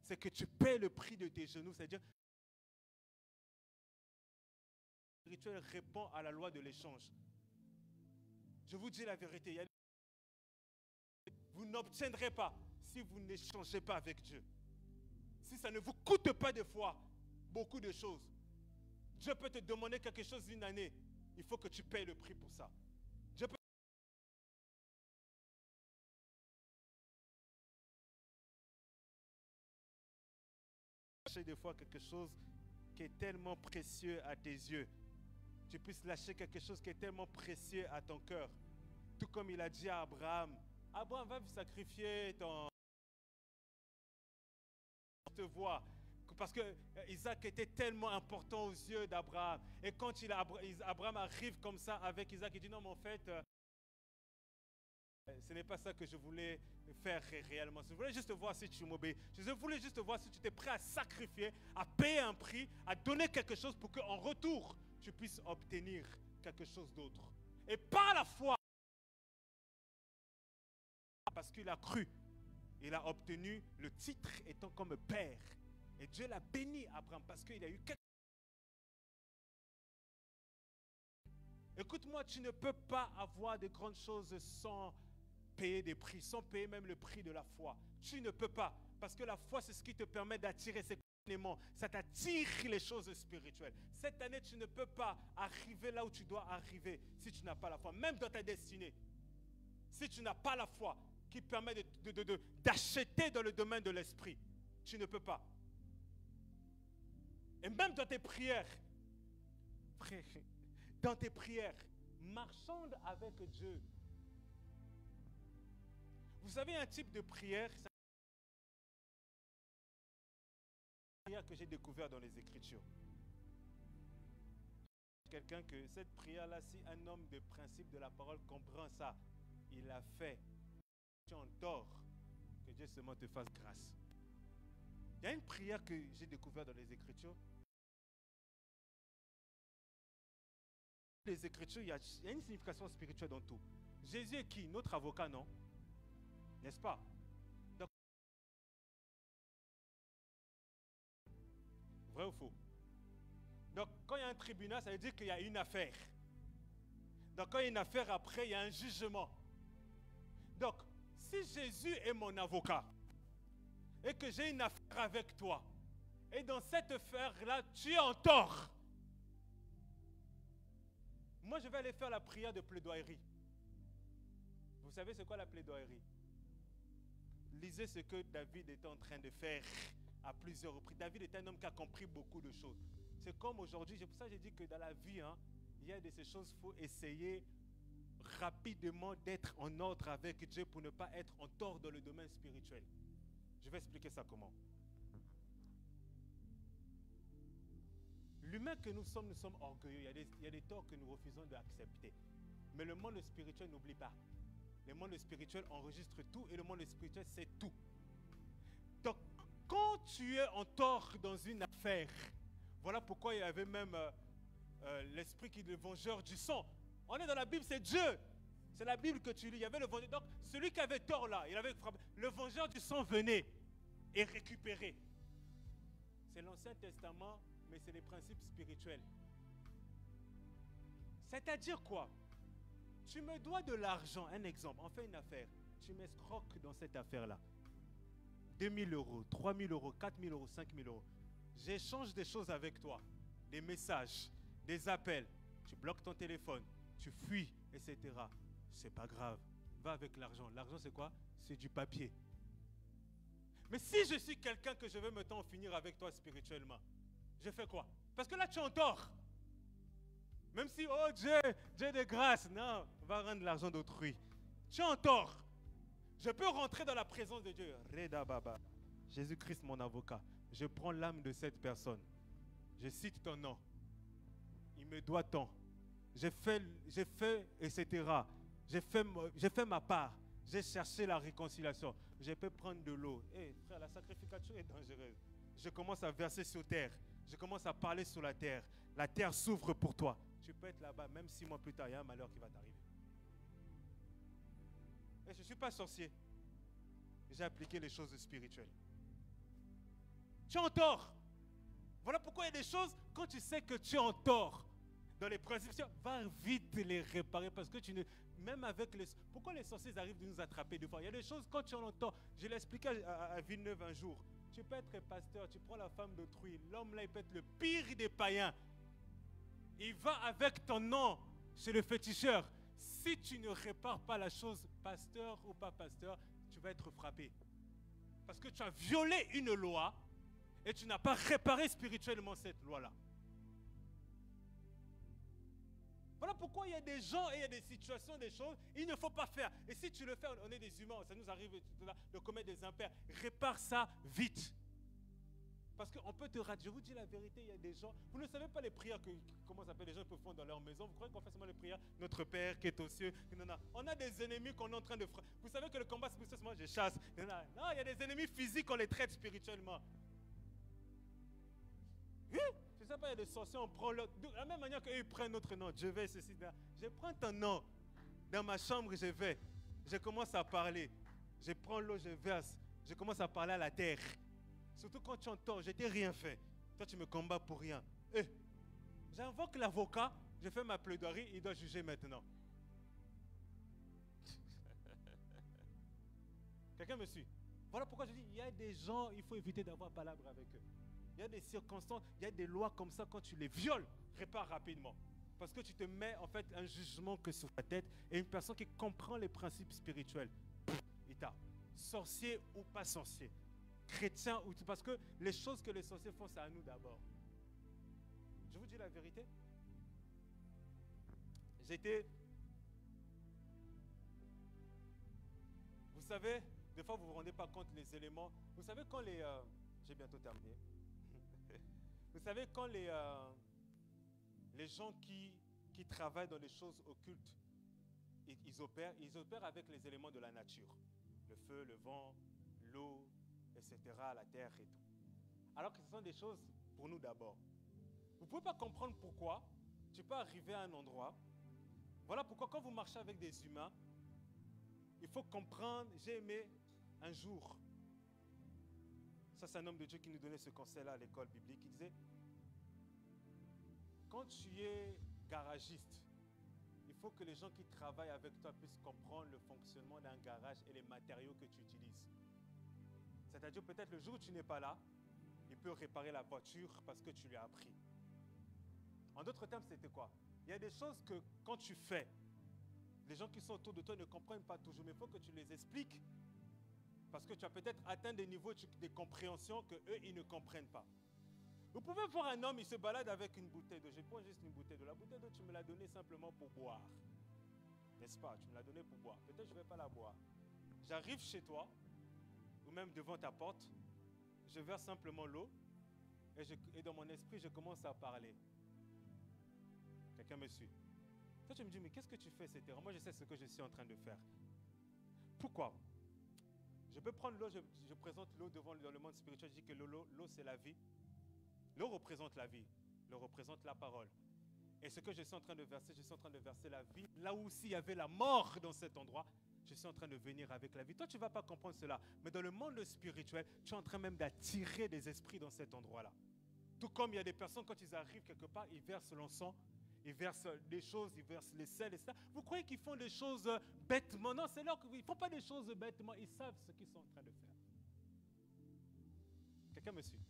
c'est que tu paies le prix de tes genoux, c'est-à-dire le spirituel répond à la loi de l'échange. Je vous dis la vérité, vous n'obtiendrez pas si vous n'échangez pas avec Dieu. Si ça ne vous coûte pas des fois beaucoup de choses. Dieu peut te demander quelque chose une année, il faut que tu payes le prix pour ça. Dieu peut lâcher des fois quelque chose qui est tellement précieux à tes yeux. Tu puisses lâcher quelque chose qui est tellement précieux à ton cœur. Tout comme il a dit à Abraham, Abraham va sacrifier ton... te voir. Parce que Isaac était tellement important aux yeux d'Abraham. Et quand Abraham arrive comme ça avec Isaac, il dit non mais en fait, ce n'est pas ça que je voulais faire réellement. Je voulais juste voir si tu m'obéis. Je voulais juste voir si tu étais prêt à sacrifier, à payer un prix, à donner quelque chose pour qu'en retour, tu puisses obtenir quelque chose d'autre. Et par la foi, parce qu'il a cru, il a obtenu le titre étant comme père. Et Dieu l'a béni, Abraham, parce qu'il a eu quelque chose. Écoute-moi, tu ne peux pas avoir de grandes choses sans payer des prix, sans payer même le prix de la foi. Tu ne peux pas, parce que la foi, c'est ce qui te permet d'attirer ces éléments. Ça t'attire les choses spirituelles. Cette année, tu ne peux pas arriver là où tu dois arriver si tu n'as pas la foi, même dans ta destinée. Si tu n'as pas la foi qui permet d'acheter dans le domaine de l'esprit, tu ne peux pas. Et même dans tes prières, frère, dans tes prières, marchande avec Dieu. Vous savez un type de prière, c'est une prière que j'ai découvert dans les Écritures. Quelqu'un que cette prière-là, si un homme de principe de la parole comprend ça, il a fait. Tu es en tort, que Dieu seulement te fasse grâce. Il y a une prière que j'ai découverte dans les Écritures. Les Écritures, il y a une signification spirituelle dans tout. Jésus est qui? Notre avocat, non? N'est-ce pas? Donc, vrai ou faux? Donc, quand il y a un tribunal, ça veut dire qu'il y a une affaire. Donc, quand il y a une affaire, après, il y a un jugement. Donc, si Jésus est mon avocat et que j'ai une affaire avec toi, et dans cette affaire-là, tu es en tort, moi, je vais aller faire la prière de plaidoirie. Vous savez c'est quoi la plaidoirie? Lisez ce que David était en train de faire à plusieurs reprises. David était un homme qui a compris beaucoup de choses. C'est comme aujourd'hui, c'est pour ça que j'ai dit que dans la vie, il y a de ces choses, il faut essayer rapidement d'être en ordre avec Dieu pour ne pas être en tort dans le domaine spirituel. Je vais expliquer ça comment. L'humain que nous sommes orgueilleux. Il y a des torts que nous refusons d'accepter. Mais le monde spirituel n'oublie pas. Le monde spirituel enregistre tout et le monde spirituel sait tout. Donc, quand tu es en tort dans une affaire, voilà pourquoi il y avait même l'esprit qui est le vengeur du sang. On est dans la Bible, c'est Dieu. C'est la Bible que tu lis. Il y avait le vengeur. Donc, celui qui avait tort là, il avait frappé. Le vengeur du sang venait et récupérait. C'est l'Ancien Testament, mais c'est les principes spirituels. C'est-à-dire quoi? Tu me dois de l'argent, un exemple, on fait une affaire. Tu m'escroques dans cette affaire-là. 2 000 €, 3 000 €, 4 000 €, 5 000 €. J'échange des choses avec toi, des messages, des appels. Tu bloques ton téléphone, tu fuis, etc. C'est pas grave. Va avec l'argent. L'argent, c'est quoi? C'est du papier. Mais si je suis quelqu'un que je veux maintenant finir avec toi spirituellement, je fais quoi? Parce que là, tu es en tort. Même si, oh Dieu de grâce, non, va rendre l'argent d'autrui. Tu es en tort. Je peux rentrer dans la présence de Dieu. Reda Baba. Jésus-Christ, mon avocat. Je prends l'âme de cette personne. Je cite ton nom. Il me doit tant. J'ai fait, etc. J'ai fait ma part. J'ai cherché la réconciliation. Je peux prendre de l'eau. Hé, frère, la sacrificature est dangereuse. Je commence à verser sur terre. Je commence à parler sur la terre. La terre s'ouvre pour toi. Tu peux être là-bas, même 6 mois plus tard, il y a un malheur qui va t'arriver. Et je ne suis pas sorcier. J'ai appliqué les choses spirituelles. Tu es en tort. Voilà pourquoi il y a des choses, quand tu sais que tu es en tort, dans les principes, va vite les réparer parce que tu ne... Même avec les... Pourquoi les sorciers arrivent de nous attraper des fois? Il y a des choses, quand tu en entends, je l'ai expliqué à Villeneuve un jour. Tu peux être pasteur, tu prends la femme d'autrui, l'homme là, il peut être le pire des païens. Il va avec ton nom chez le féticheur. Si tu ne répares pas la chose, pasteur ou pas pasteur, tu vas être frappé. Parce que tu as violé une loi et tu n'as pas réparé spirituellement cette loi-là. Voilà pourquoi il y a des gens et il y a des situations, des choses, il ne faut pas faire. Et si tu le fais, on est des humains, ça nous arrive de commettre des impairs. Répare ça vite. Parce qu'on peut te rater. Je vous dis la vérité, il y a des gens, vous ne savez pas les prières que, comment ça s'appelle, les gens peuvent faire dans leur maison. Vous croyez qu'on fait seulement les prières? Notre Père qui est aux cieux. Non. On a des ennemis qu'on est en train de frapper. Vous savez que le combat spirituel, moi je chasse. Non, il y a des ennemis physiques, on les traite spirituellement. Oui, je ne sais pas, il y a des sorciers, on prend l'autre. De la même manière qu'eux prennent notre nom. Je vais, ceci, là. Je prends ton nom. Dans ma chambre, je vais. Je commence à parler. Je prends l'eau, je verse. Je commence à parler à la terre. Surtout quand tu entends, je t'ai rien fait. Toi, tu me combats pour rien. J'invoque l'avocat, je fais ma plaidoirie, il doit juger maintenant. Quelqu'un me suit? Voilà pourquoi je dis, il y a des gens, il faut éviter d'avoir palabre avec eux. Il y a des circonstances, il y a des lois comme ça, quand tu les violes, répare rapidement. Parce que tu te mets en fait un jugement que sur ta tête et une personne qui comprend les principes spirituels. Il t'a sorcier ou pas sorcier. Chrétien, parce que les choses que les sorciers font, c'est à nous d'abord. Je vous dis la vérité. Vous savez, des fois vous ne vous rendez pas compte les éléments. Vous savez quand les... j'ai bientôt terminé. Vous savez quand les gens qui travaillent dans les choses occultes, ils opèrent avec les éléments de la nature. Le feu, le vent, l'eau, etc., la terre et tout. Alors que ce sont des choses pour nous d'abord. Vous ne pouvez pas comprendre pourquoi tu peux arriver à un endroit. Voilà pourquoi quand vous marchez avec des humains, il faut comprendre, j'ai aimé un jour, ça c'est un homme de Dieu qui nous donnait ce conseil-là à l'école biblique, il disait, quand tu es garagiste, il faut que les gens qui travaillent avec toi puissent comprendre le fonctionnement d'un garage et les matériaux que tu utilises. C'est-à-dire peut-être le jour où tu n'es pas là, il peut réparer la voiture parce que tu lui as appris. En d'autres termes, c'était quoi? Il y a des choses que quand tu fais, les gens qui sont autour de toi ne comprennent pas toujours, mais il faut que tu les expliques parce que tu as peut-être atteint des niveaux de compréhension qu'eux, ils ne comprennent pas. Vous pouvez voir un homme, il se balade avec une bouteille d'eau. Je prends juste une bouteille d'eau. La bouteille d'eau, tu me l'as donnée simplement pour boire. N'est-ce pas? Tu me l'as donnée pour boire. Peut-être que je ne vais pas la boire. J'arrive chez toi, ou même devant ta porte, je verse simplement l'eau, et dans mon esprit, je commence à parler. Quelqu'un me suit. Toi, tu me dis, mais qu'est-ce que tu fais, cette erreur? Moi, je sais ce que je suis en train de faire. Pourquoi? Je peux prendre l'eau, je présente l'eau dans le monde spirituel, je dis que l'eau, c'est la vie. L'eau représente la vie, l'eau représente la parole. Et ce que je suis en train de verser, je suis en train de verser la vie. Là où s'il y avait la mort dans cet endroit, je suis en train de venir avec la vie. Toi, tu ne vas pas comprendre cela. Mais dans le monde spirituel, tu es en train même d'attirer des esprits dans cet endroit-là. Tout comme il y a des personnes, quand ils arrivent quelque part, ils versent l'encens, ils versent des choses, ils versent les sels, etc. Vous croyez qu'ils font des choses bêtement? Non, c'est là qu'ils ne font pas des choses bêtement. Ils savent ce qu'ils sont en train de faire. Quelqu'un me suit?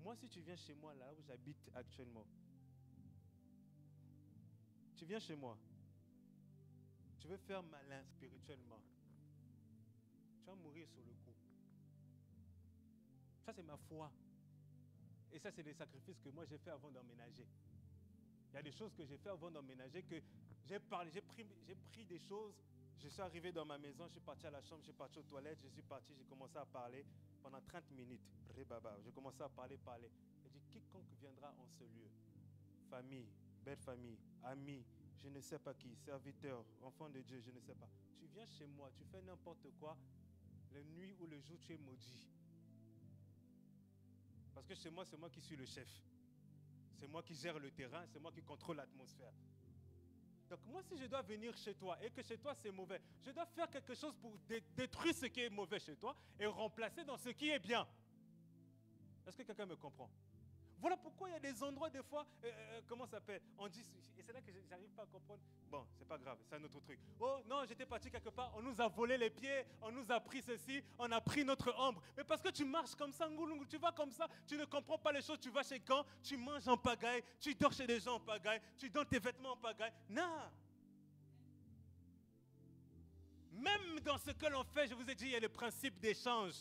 Moi, si tu viens chez moi, là où j'habite actuellement, tu viens chez moi, tu veux faire malin spirituellement, tu vas mourir sur le coup. Ça, c'est ma foi. Et ça, c'est des sacrifices que moi, j'ai fait avant d'emménager. Il y a des choses que j'ai fait avant d'emménager, que j'ai parlé, j'ai pris des choses. Je suis arrivé dans ma maison, je suis parti à la chambre, je suis parti aux toilettes, je suis parti, j'ai commencé à parler pendant 30 minutes. J'ai commencé à parler. J'ai dit, quiconque viendra en ce lieu, famille, belle famille, amis, je ne sais pas qui, serviteur, enfant de Dieu, je ne sais pas. Tu viens chez moi, tu fais n'importe quoi, la nuit ou le jour, tu es maudit. Parce que chez moi, c'est moi qui suis le chef. C'est moi qui gère le terrain, c'est moi qui contrôle l'atmosphère. Donc moi, si je dois venir chez toi et que chez toi c'est mauvais, je dois faire quelque chose pour détruire ce qui est mauvais chez toi et remplacer dans ce qui est bien. Est-ce que quelqu'un me comprend? Voilà pourquoi il y a des endroits, des fois, comment ça s'appelle? On dit, et c'est là que j'arrive pas à comprendre. Bon, c'est pas grave, c'est un autre truc. Oh non, j'étais parti quelque part, on nous a volé les pieds, on nous a pris ceci, on a pris notre ombre. Mais parce que tu marches comme ça, tu vas comme ça, tu ne comprends pas les choses, tu vas chez quand, tu manges en pagaille, tu dors chez des gens en pagaille, tu donnes tes vêtements en pagaille. Non! Même dans ce que l'on fait, je vous ai dit, il y a le principe d'échange.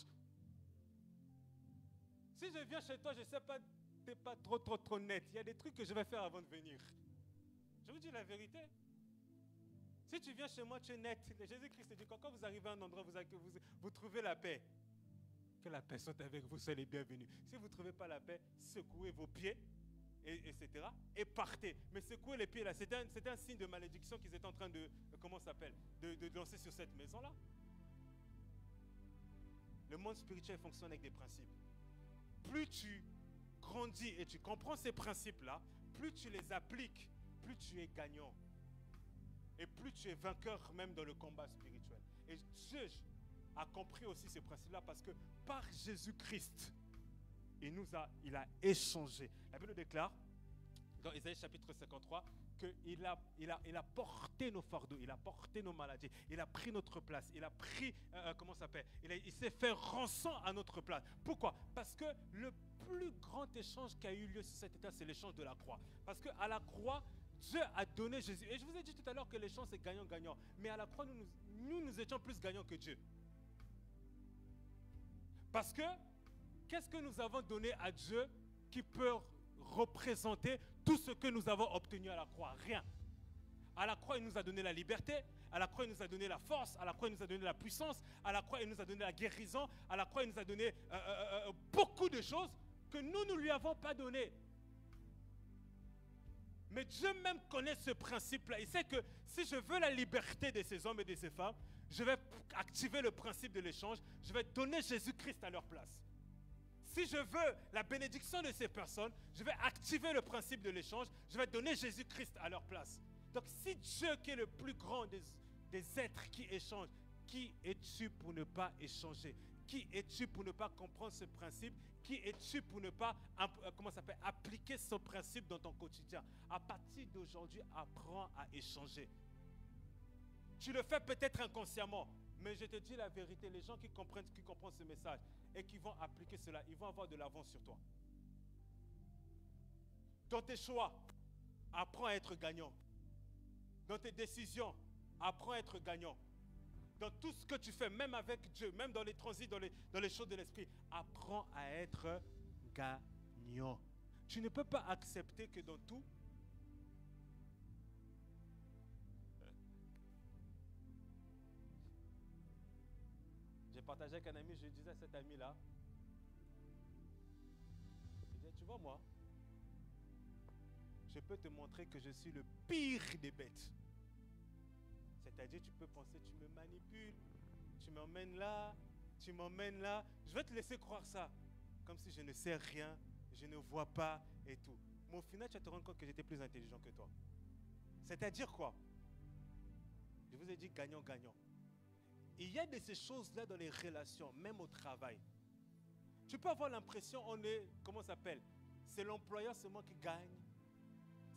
Si je viens chez toi, je ne sais pas, tu n'es pas trop net. Il y a des trucs que je vais faire avant de venir. Je vous dis la vérité. Si tu viens chez moi, tu es net. Jésus-Christ dit, quand vous arrivez à un endroit, vous trouvez la paix. Que la paix soit avec vous, soyez les bienvenus. Si vous ne trouvez pas la paix, secouez vos pieds, etc. et partez. Mais secouer les pieds là, c'était un signe de malédiction qu'ils étaient en train de, comment ça s'appelle, de lancer sur cette maison-là. Le monde spirituel fonctionne avec des principes. Plus tu grandis et tu comprends ces principes-là, plus tu les appliques, plus tu es gagnant. Et plus tu es vainqueur même dans le combat spirituel. Et Dieu a compris aussi ces principes-là parce que par Jésus-Christ, il a échangé. La Bible déclare dans Ésaïe chapitre 53 qu'il a porté nos fardeaux, il a porté nos maladies, il a pris notre place, il a pris, comment ça s'appelle, il s'est fait rançon à notre place. Pourquoi? Parce que le plus grand échange qui a eu lieu sur cette terre, c'est l'échange de la croix. Parce qu'à la croix, Dieu a donné Jésus. Et je vous ai dit tout à l'heure que l'échange c'est gagnant-gagnant. Mais à la croix, nous étions plus gagnants que Dieu. Parce que, qu'est-ce que nous avons donné à Dieu qui peut représenter tout ce que nous avons obtenu à la croix? Rien. À la croix, il nous a donné la liberté. À la croix, il nous a donné la force. À la croix, il nous a donné la puissance. À la croix, il nous a donné la guérison. À la croix, il nous a donné beaucoup de choses que nous ne lui avons pas données. Mais Dieu même connaît ce principe-là. Il sait que si je veux la liberté de ces hommes et de ces femmes, je vais activer le principe de l'échange. Je vais donner Jésus-Christ à leur place. Si je veux la bénédiction de ces personnes, je vais activer le principe de l'échange. Je vais donner Jésus-Christ à leur place. Donc si Dieu qui est le plus grand des êtres qui échangent, qui es-tu pour ne pas échanger? Qui es-tu pour ne pas comprendre ce principe? Qui es-tu pour ne pas appliquer ce principe dans ton quotidien? À partir d'aujourd'hui, apprends à échanger. Tu le fais peut-être inconsciemment, mais je te dis la vérité, les gens qui comprennent ce message et qui vont appliquer cela, ils vont avoir de l'avance sur toi. Dans tes choix, apprends à être gagnant. Dans tes décisions, apprends à être gagnant. Dans tout ce que tu fais, même avec Dieu, même dans les transits, dans les choses de l'esprit, apprends à être gagnant. Tu ne peux pas accepter que dans tout, j'ai partagé avec un ami, je disais à cet ami-là, je disais, tu vois moi, je peux te montrer que je suis le pire des bêtes. C'est-à-dire, tu peux penser, tu me manipules, tu m'emmènes là, tu m'emmènes là. Je vais te laisser croire ça, comme si je ne sais rien, je ne vois pas et tout. Mais au final, tu vas te rendre compte que j'étais plus intelligent que toi. C'est-à-dire quoi? Je vous ai dit gagnant-gagnant. Il y a de ces choses-là dans les relations, même au travail. Tu peux avoir l'impression, comment ça s'appelle? C'est l'employeur seulement qui gagne,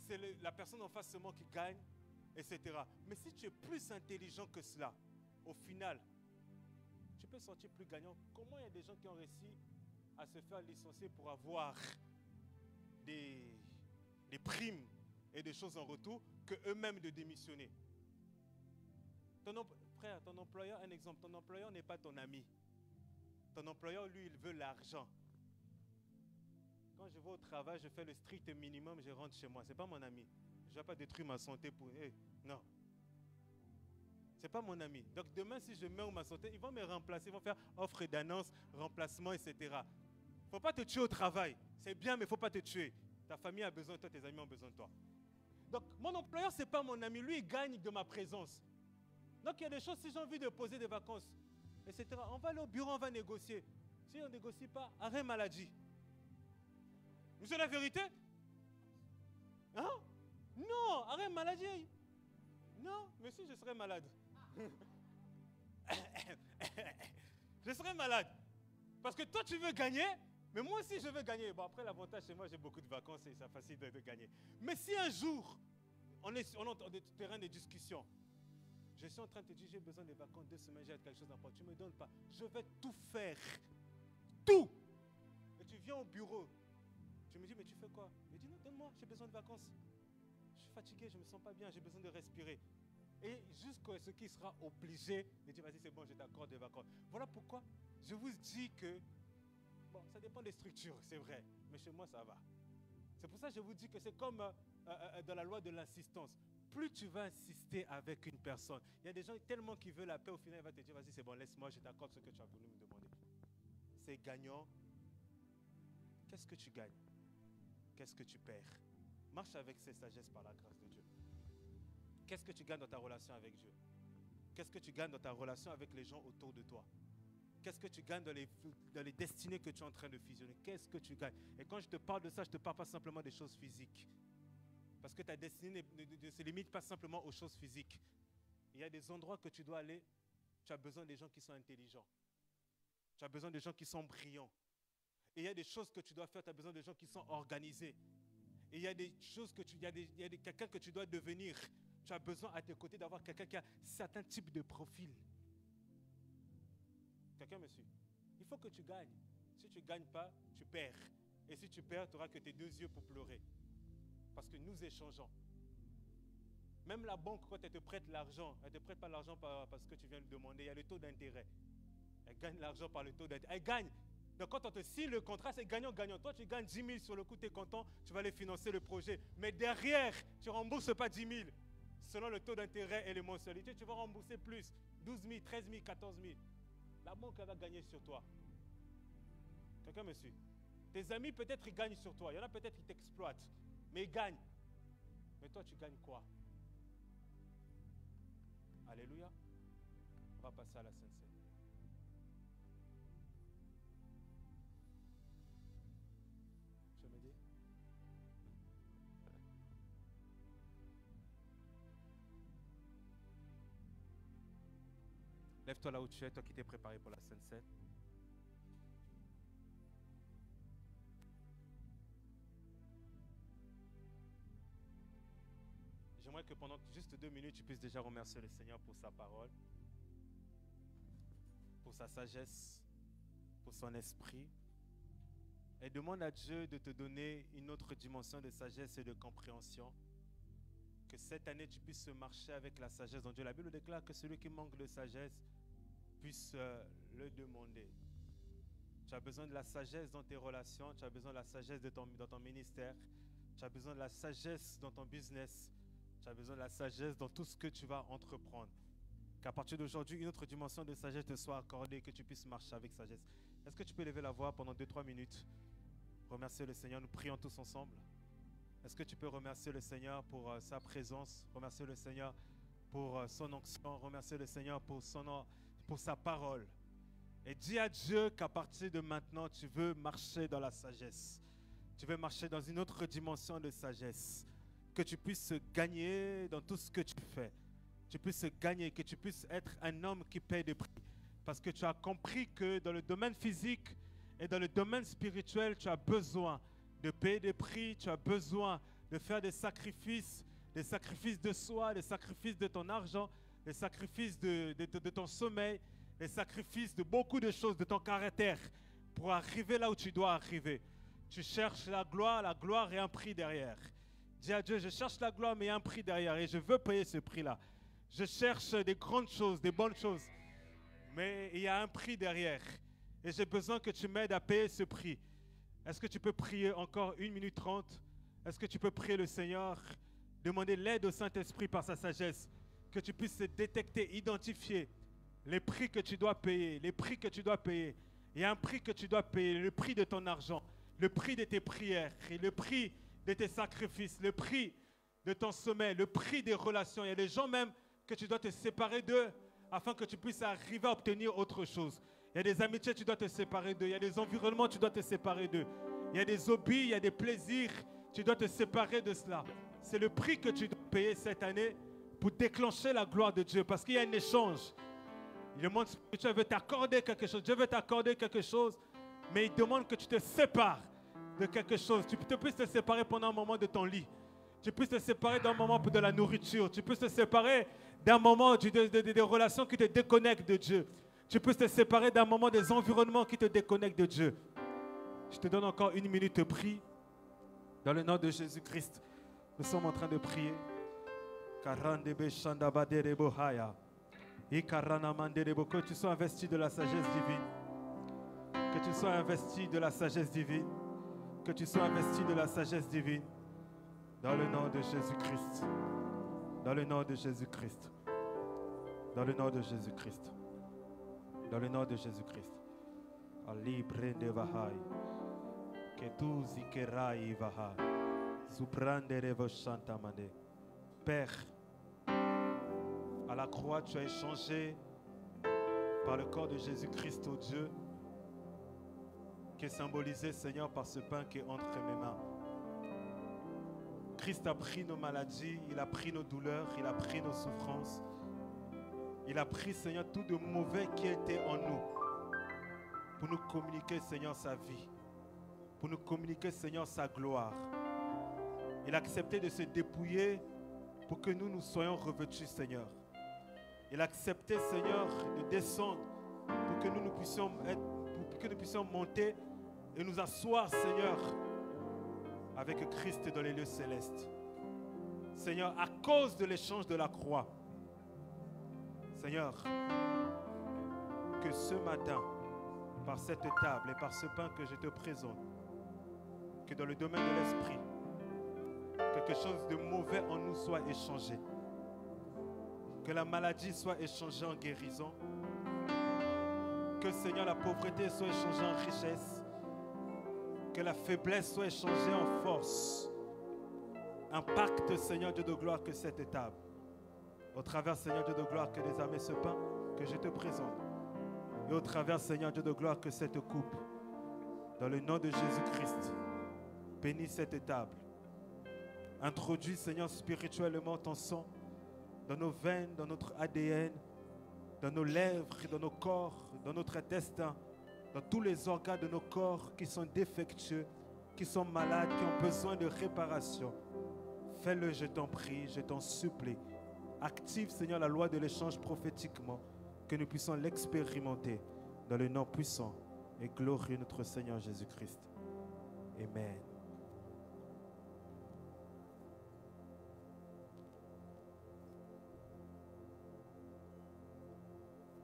c'est la personne en face seulement qui gagne, etc. Mais si tu es plus intelligent que cela, au final, tu peux sortir plus gagnant. Comment il y a des gens qui ont réussi à se faire licencier pour avoir des primes et des choses en retour que eux-mêmes de démissionner? Frère, ton employeur, un exemple, ton employeur n'est pas ton ami. Ton employeur, lui, il veut l'argent. Quand je vais au travail, je fais le strict minimum, je rentre chez moi. Ce n'est pas mon ami. Je ne vais pas détruire ma santé pour... non. Ce n'est pas mon ami. Donc demain, si je meurs ma santé, ils vont me remplacer, ils vont faire offre d'annonce, remplacement, etc. Il ne faut pas te tuer au travail. C'est bien, mais il ne faut pas te tuer. Ta famille a besoin de toi, tes amis ont besoin de toi. Donc mon employeur, ce n'est pas mon ami. Lui, il gagne de ma présence. Donc il y a des choses, si j'ai envie de poser des vacances, etc. On va aller au bureau, on va négocier. Si on ne négocie pas, arrêt maladie. C'est la vérité? Hein? Non, arrêt maladie. Non, mais si, je serais malade. Je serais malade. Parce que toi, tu veux gagner, mais moi aussi, je veux gagner. Bon, après, l'avantage, c'est moi, j'ai beaucoup de vacances et c'est facile de gagner. Mais si un jour, on est sur le terrain de discussion, je suis en train de te dire, j'ai besoin de vacances, 2 semaines, j'ai quelque chose d'important. Tu ne me donnes pas. Je vais tout faire. Tout. Et tu viens au bureau. Tu me dis, mais tu fais quoi? Je dis, non, donne-moi, j'ai besoin de vacances. Je suis fatigué, je ne me sens pas bien, j'ai besoin de respirer. Et jusqu'à ce qu'il sera obligé de dire, vas-y, c'est bon, je t'accorde des vacances. Voilà pourquoi je vous dis que, bon, ça dépend des structures, c'est vrai, mais chez moi, ça va. C'est pour ça que je vous dis que c'est comme dans la loi de l'insistance. Plus tu vas insister avec une personne, il y a des gens tellement qui veulent la paix, au final, il va te dire, vas-y, c'est bon, laisse-moi, je t'accorde ce que tu as voulu me demander. C'est gagnant. Qu'est-ce que tu gagnes? Qu'est-ce que tu perds? Marche avec ces sagesses par la grâce de Dieu. Qu'est-ce que tu gagnes dans ta relation avec Dieu? Qu'est-ce que tu gagnes dans ta relation avec les gens autour de toi? Qu'est-ce que tu gagnes dans les destinées que tu es en train de fusionner? Qu'est-ce que tu gagnes? Et quand je te parle de ça, je ne te parle pas simplement des choses physiques. Parce que ta destinée ne se limite pas simplement aux choses physiques. Il y a des endroits que tu dois aller, tu as besoin des gens qui sont intelligents. Tu as besoin des gens qui sont brillants. Et il y a des choses que tu dois faire, tu as besoin de gens qui sont organisés. Et il y a des choses que il y a quelqu'un que tu dois devenir. Tu as besoin à tes côtés d'avoir quelqu'un qui a certains types de profils. Quelqu'un me suit? Il faut que tu gagnes. Si tu ne gagnes pas, tu perds. Et si tu perds, tu n'auras que tes 2 yeux pour pleurer. Parce que nous échangeons. Même la banque, quand elle te prête l'argent, elle ne te prête pas l'argent parce que tu viens de demander. Il y a le taux d'intérêt. Elle gagne l'argent par le taux d'intérêt. Elle gagne. Donc quand on te signe le contrat, c'est gagnant-gagnant. Toi, tu gagnes 10 000 sur le coup, tu es content, tu vas aller financer le projet. Mais derrière, tu ne rembourses pas 10 000. Selon le taux d'intérêt et les mensualités, tu vas rembourser plus. 12 000, 13 000, 14 000. La banque, elle va gagner sur toi. Quelqu'un me suit? Tes amis, peut-être, ils gagnent sur toi. Il y en a peut-être qui t'exploitent. Mais ils gagnent. Mais toi, tu gagnes quoi? Alléluia. On va passer à la Sainte Seine. Tu veux m'aider? Lève-toi là où tu es, toi qui t'es préparé pour la Sainte Seine. J'aimerais que pendant juste 2 minutes, tu puisses déjà remercier le Seigneur pour sa parole, pour sa sagesse, pour son esprit. Et demande à Dieu de te donner une autre dimension de sagesse et de compréhension. Que cette année, tu puisses marcher avec la sagesse dont Dieu. La Bible déclare que celui qui manque de sagesse puisse le demander. Tu as besoin de la sagesse dans tes relations, tu as besoin de la sagesse dans ton ministère, tu as besoin de la sagesse dans ton business, tu as besoin de la sagesse dans tout ce que tu vas entreprendre. Qu'à partir d'aujourd'hui, une autre dimension de sagesse te soit accordée, que tu puisses marcher avec sagesse. Est-ce que tu peux lever la voix pendant 2-3 minutes? Remercier le Seigneur, nous prions tous ensemble. Est-ce que tu peux remercier le Seigneur pour sa présence, remercier le Seigneur pour son onction, remercier le Seigneur pour sa parole. Et dis à Dieu qu'à partir de maintenant, tu veux marcher dans la sagesse. Tu veux marcher dans une autre dimension de sagesse. Que tu puisses gagner dans tout ce que tu fais. Tu puisses gagner, que tu puisses être un homme qui paye des prix. Parce que tu as compris que dans le domaine physique et dans le domaine spirituel, tu as besoin de payer des prix, tu as besoin de faire des sacrifices de soi, des sacrifices de ton argent, des sacrifices de ton sommeil, des sacrifices de beaucoup de choses, de ton caractère, pour arriver là où tu dois arriver. Tu cherches la gloire et un prix derrière. Dis à Dieu, je cherche la gloire, mais il y a un prix derrière et je veux payer ce prix-là. Je cherche des grandes choses, des bonnes choses, mais il y a un prix derrière. Et j'ai besoin que tu m'aides à payer ce prix. Est-ce que tu peux prier encore 1 minute 30? Est-ce que tu peux prier le Seigneur? Demander l'aide au Saint-Esprit par sa sagesse. Que tu puisses détecter, identifier les prix que tu dois payer. Les prix que tu dois payer. Il y a un prix que tu dois payer. Le prix de ton argent. Le prix de tes prières. Et le prix de tes sacrifices. Le prix de ton sommeil. Le prix des relations. Il y a des gens même que tu dois te séparer d'eux afin que tu puisses arriver à obtenir autre chose. Il y a des amitiés, tu dois te séparer d'eux. Il y a des environnements, tu dois te séparer d'eux. Il y a des hobbies, il y a des plaisirs, tu dois te séparer de cela. C'est le prix que tu dois payer cette année pour déclencher la gloire de Dieu, parce qu'il y a un échange. Le monde spirituel veut t'accorder quelque chose, Dieu veut t'accorder quelque chose, mais il demande que tu te sépares de quelque chose. Tu puisses te séparer pendant un moment de ton lit. Tu puisses te séparer d'un moment de la nourriture. Tu puisses te séparer d'un moment des relations qui te déconnectent de Dieu. Tu puisses te séparer d'un moment des environnements qui te déconnectent de Dieu. Je te donne encore 1 minute de prière. Dans le nom de Jésus-Christ, nous sommes en train de prier. Que tu sois investi de la sagesse divine. Que tu sois investi de la sagesse divine. Que tu sois investi de la sagesse divine. Dans le nom de Jésus-Christ. Dans le nom de Jésus-Christ. Dans le nom de Jésus-Christ. Dans le nom de Jésus-Christ. Ali prende vahai. Que tu zikerai vahai. Zuprande revo chantamande. Père, à la croix, tu as échangé par le corps de Jésus-Christ au Dieu, qui est symbolisé, Seigneur, par ce pain qui est entre mes mains. Christ a pris nos maladies, il a pris nos douleurs, il a pris nos souffrances. Il a pris, Seigneur, tout de mauvais qui était en nous pour nous communiquer, Seigneur, sa vie, pour nous communiquer, Seigneur, sa gloire. Il a accepté de se dépouiller pour que nous soyons revêtus, Seigneur. Il a accepté, Seigneur, de descendre pour que nous puissions monter et nous asseoir, Seigneur, avec Christ dans les lieux célestes. Seigneur, à cause de l'échange de la croix, Seigneur, que ce matin, par cette table et par ce pain que je te présente, que dans le domaine de l'esprit, quelque chose de mauvais en nous soit échangé. Que la maladie soit échangée en guérison. Que, Seigneur, la pauvreté soit échangée en richesse. Que la faiblesse soit échangée en force. Impacte, Seigneur Dieu de gloire, que cette table, au travers, Seigneur Dieu de gloire, que désormais ce pain que je te présente, et au travers, Seigneur Dieu de gloire, que cette coupe, dans le nom de Jésus-Christ, bénis cette table. Introduis, Seigneur, spirituellement ton sang dans nos veines, dans notre ADN, dans nos lèvres, dans nos corps, dans notre intestin, dans tous les organes de nos corps qui sont défectueux, qui sont malades, qui ont besoin de réparation. Fais-le, je t'en prie, je t'en supplie. Active, Seigneur, la loi de l'échange prophétiquement, que nous puissions l'expérimenter dans le nom puissant et glorieux de notre Seigneur Jésus-Christ. Amen.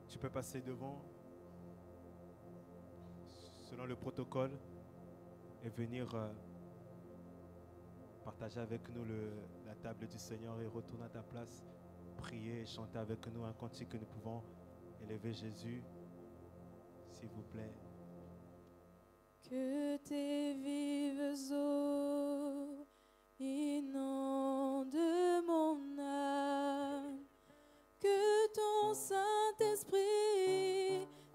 Tu peux passer devant, selon le protocole, et venir partager avec nous la table du Seigneur et retourner à ta place, prier et chanter avec nous un cantique que nous pouvons élever Jésus, s'il vous plaît. Que tes vives eaux inondent mon âme, que ton Saint-Esprit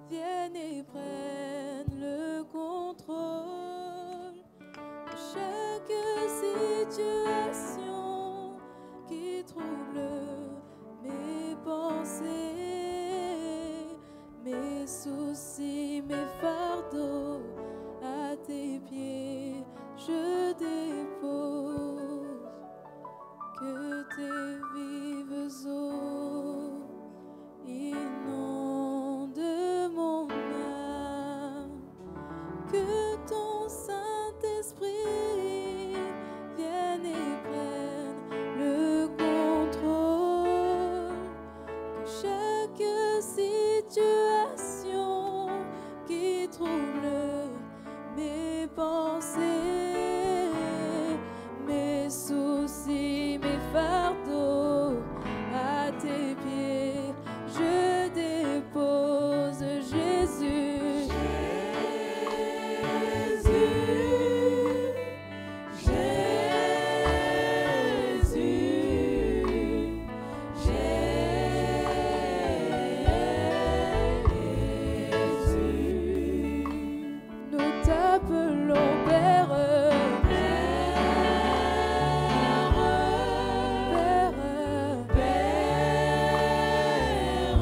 vienne et prenne le contrôle de chaque situation qui trouble mes pensées, mes soucis, mes fardeaux. À tes pieds, je dépose. Que tes vives eaux inondent mon âme, que ton Saint-Esprit vienne et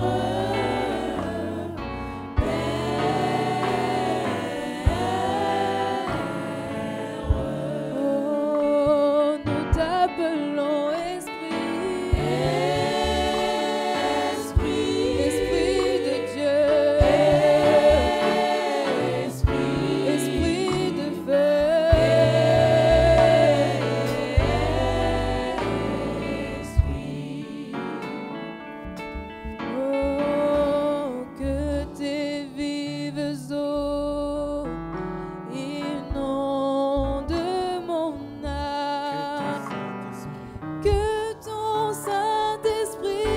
Oh, nous t'appelons Esprit, Esprit de Dieu, Esprit de oh, que tes vives eaux inondent mon âme, que ton Saint-Esprit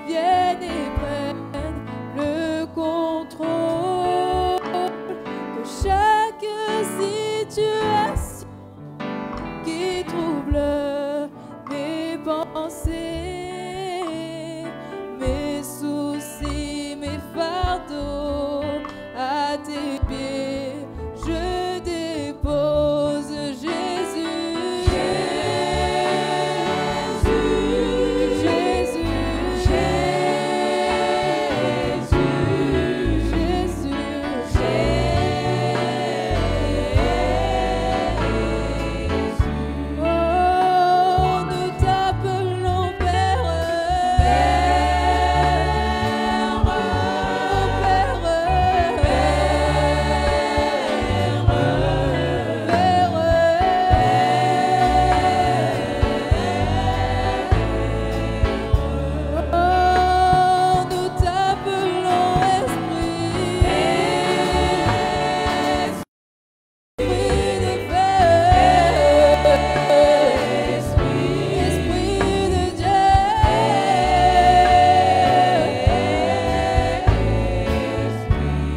vienne et prenne le contrôle de chaque situation qui trouble mes pensées, mes soucis, mes fardeaux. À tes pieds, je dépose Jésus. Jésus, Jésus, Jésus, Jésus. Oh, nous t'appelons Père, nous t'appelons Esprit, Esprit de Père, Esprit de Dieu.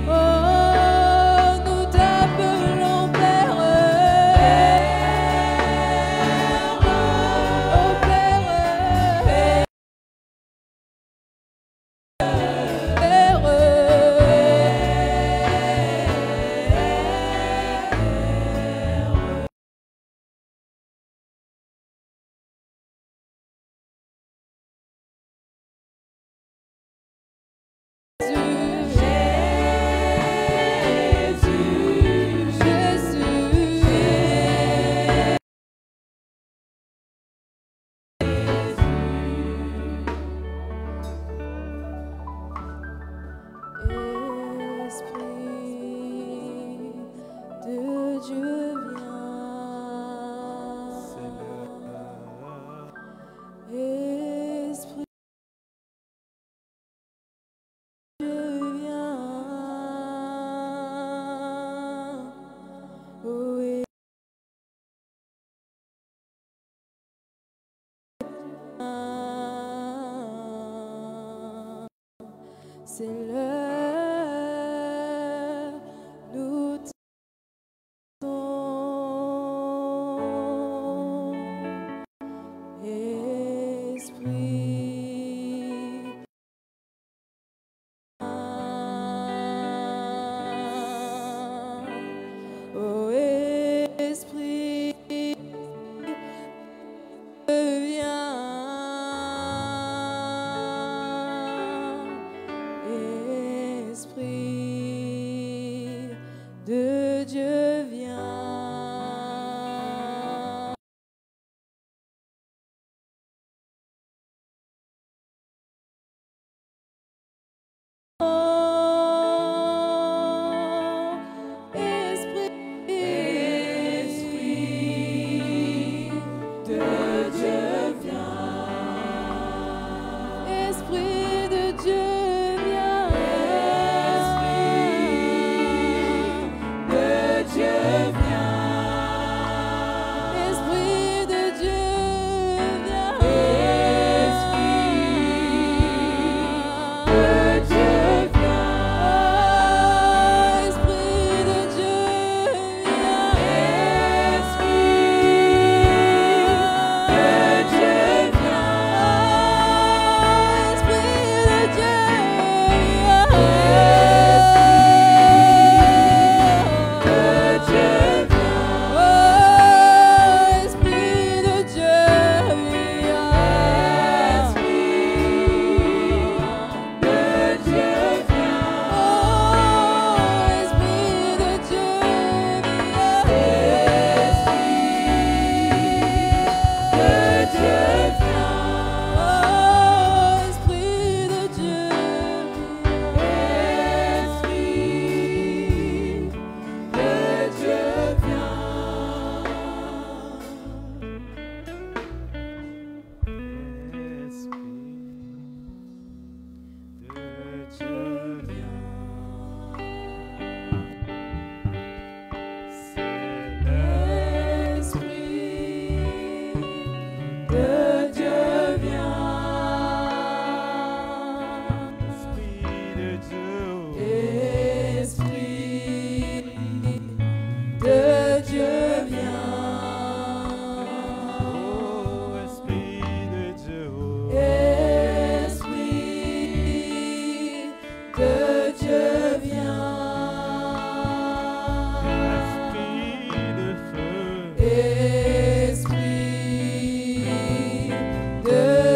Oh, nous t'appelons Père, oh Père, Jésus, Jésus. Esprit de Dieu viens, Esprit de Dieu viens, oh c'est l'heure, nous t'attendons, Esprit. Oh Esprit, viens,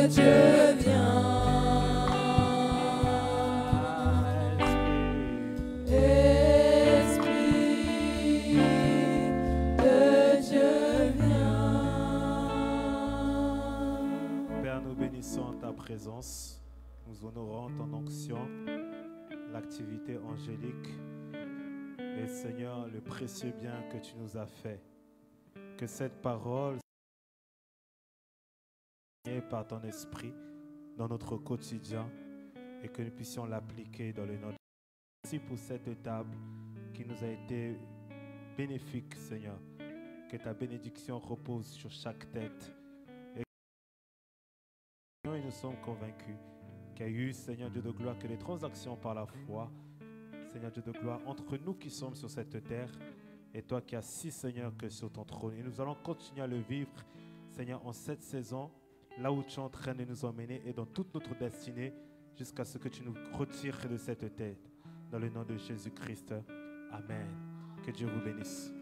de Dieu vient. Esprit de Dieu vient. Père, nous bénissons ta présence. Nous honorons ton onction, l'activité angélique et Seigneur, le précieux bien que tu nous as fait. Que cette parole soit par ton esprit dans notre quotidien et que nous puissions l'appliquer dans le nôtre. Merci pour cette table qui nous a été bénéfique, Seigneur. Que ta bénédiction repose sur chaque tête. Et nous sommes convaincus qu'il y a eu, Seigneur Dieu de gloire, que les transactions par la foi, Seigneur Dieu de gloire, entre nous qui sommes sur cette terre et toi qui assis, Seigneur, que sur ton trône. Et nous allons continuer à le vivre, Seigneur, en cette saison, là où tu es en train de nous emmener et dans toute notre destinée, jusqu'à ce que tu nous retires de cette terre. Dans le nom de Jésus-Christ. Amen. Que Dieu vous bénisse.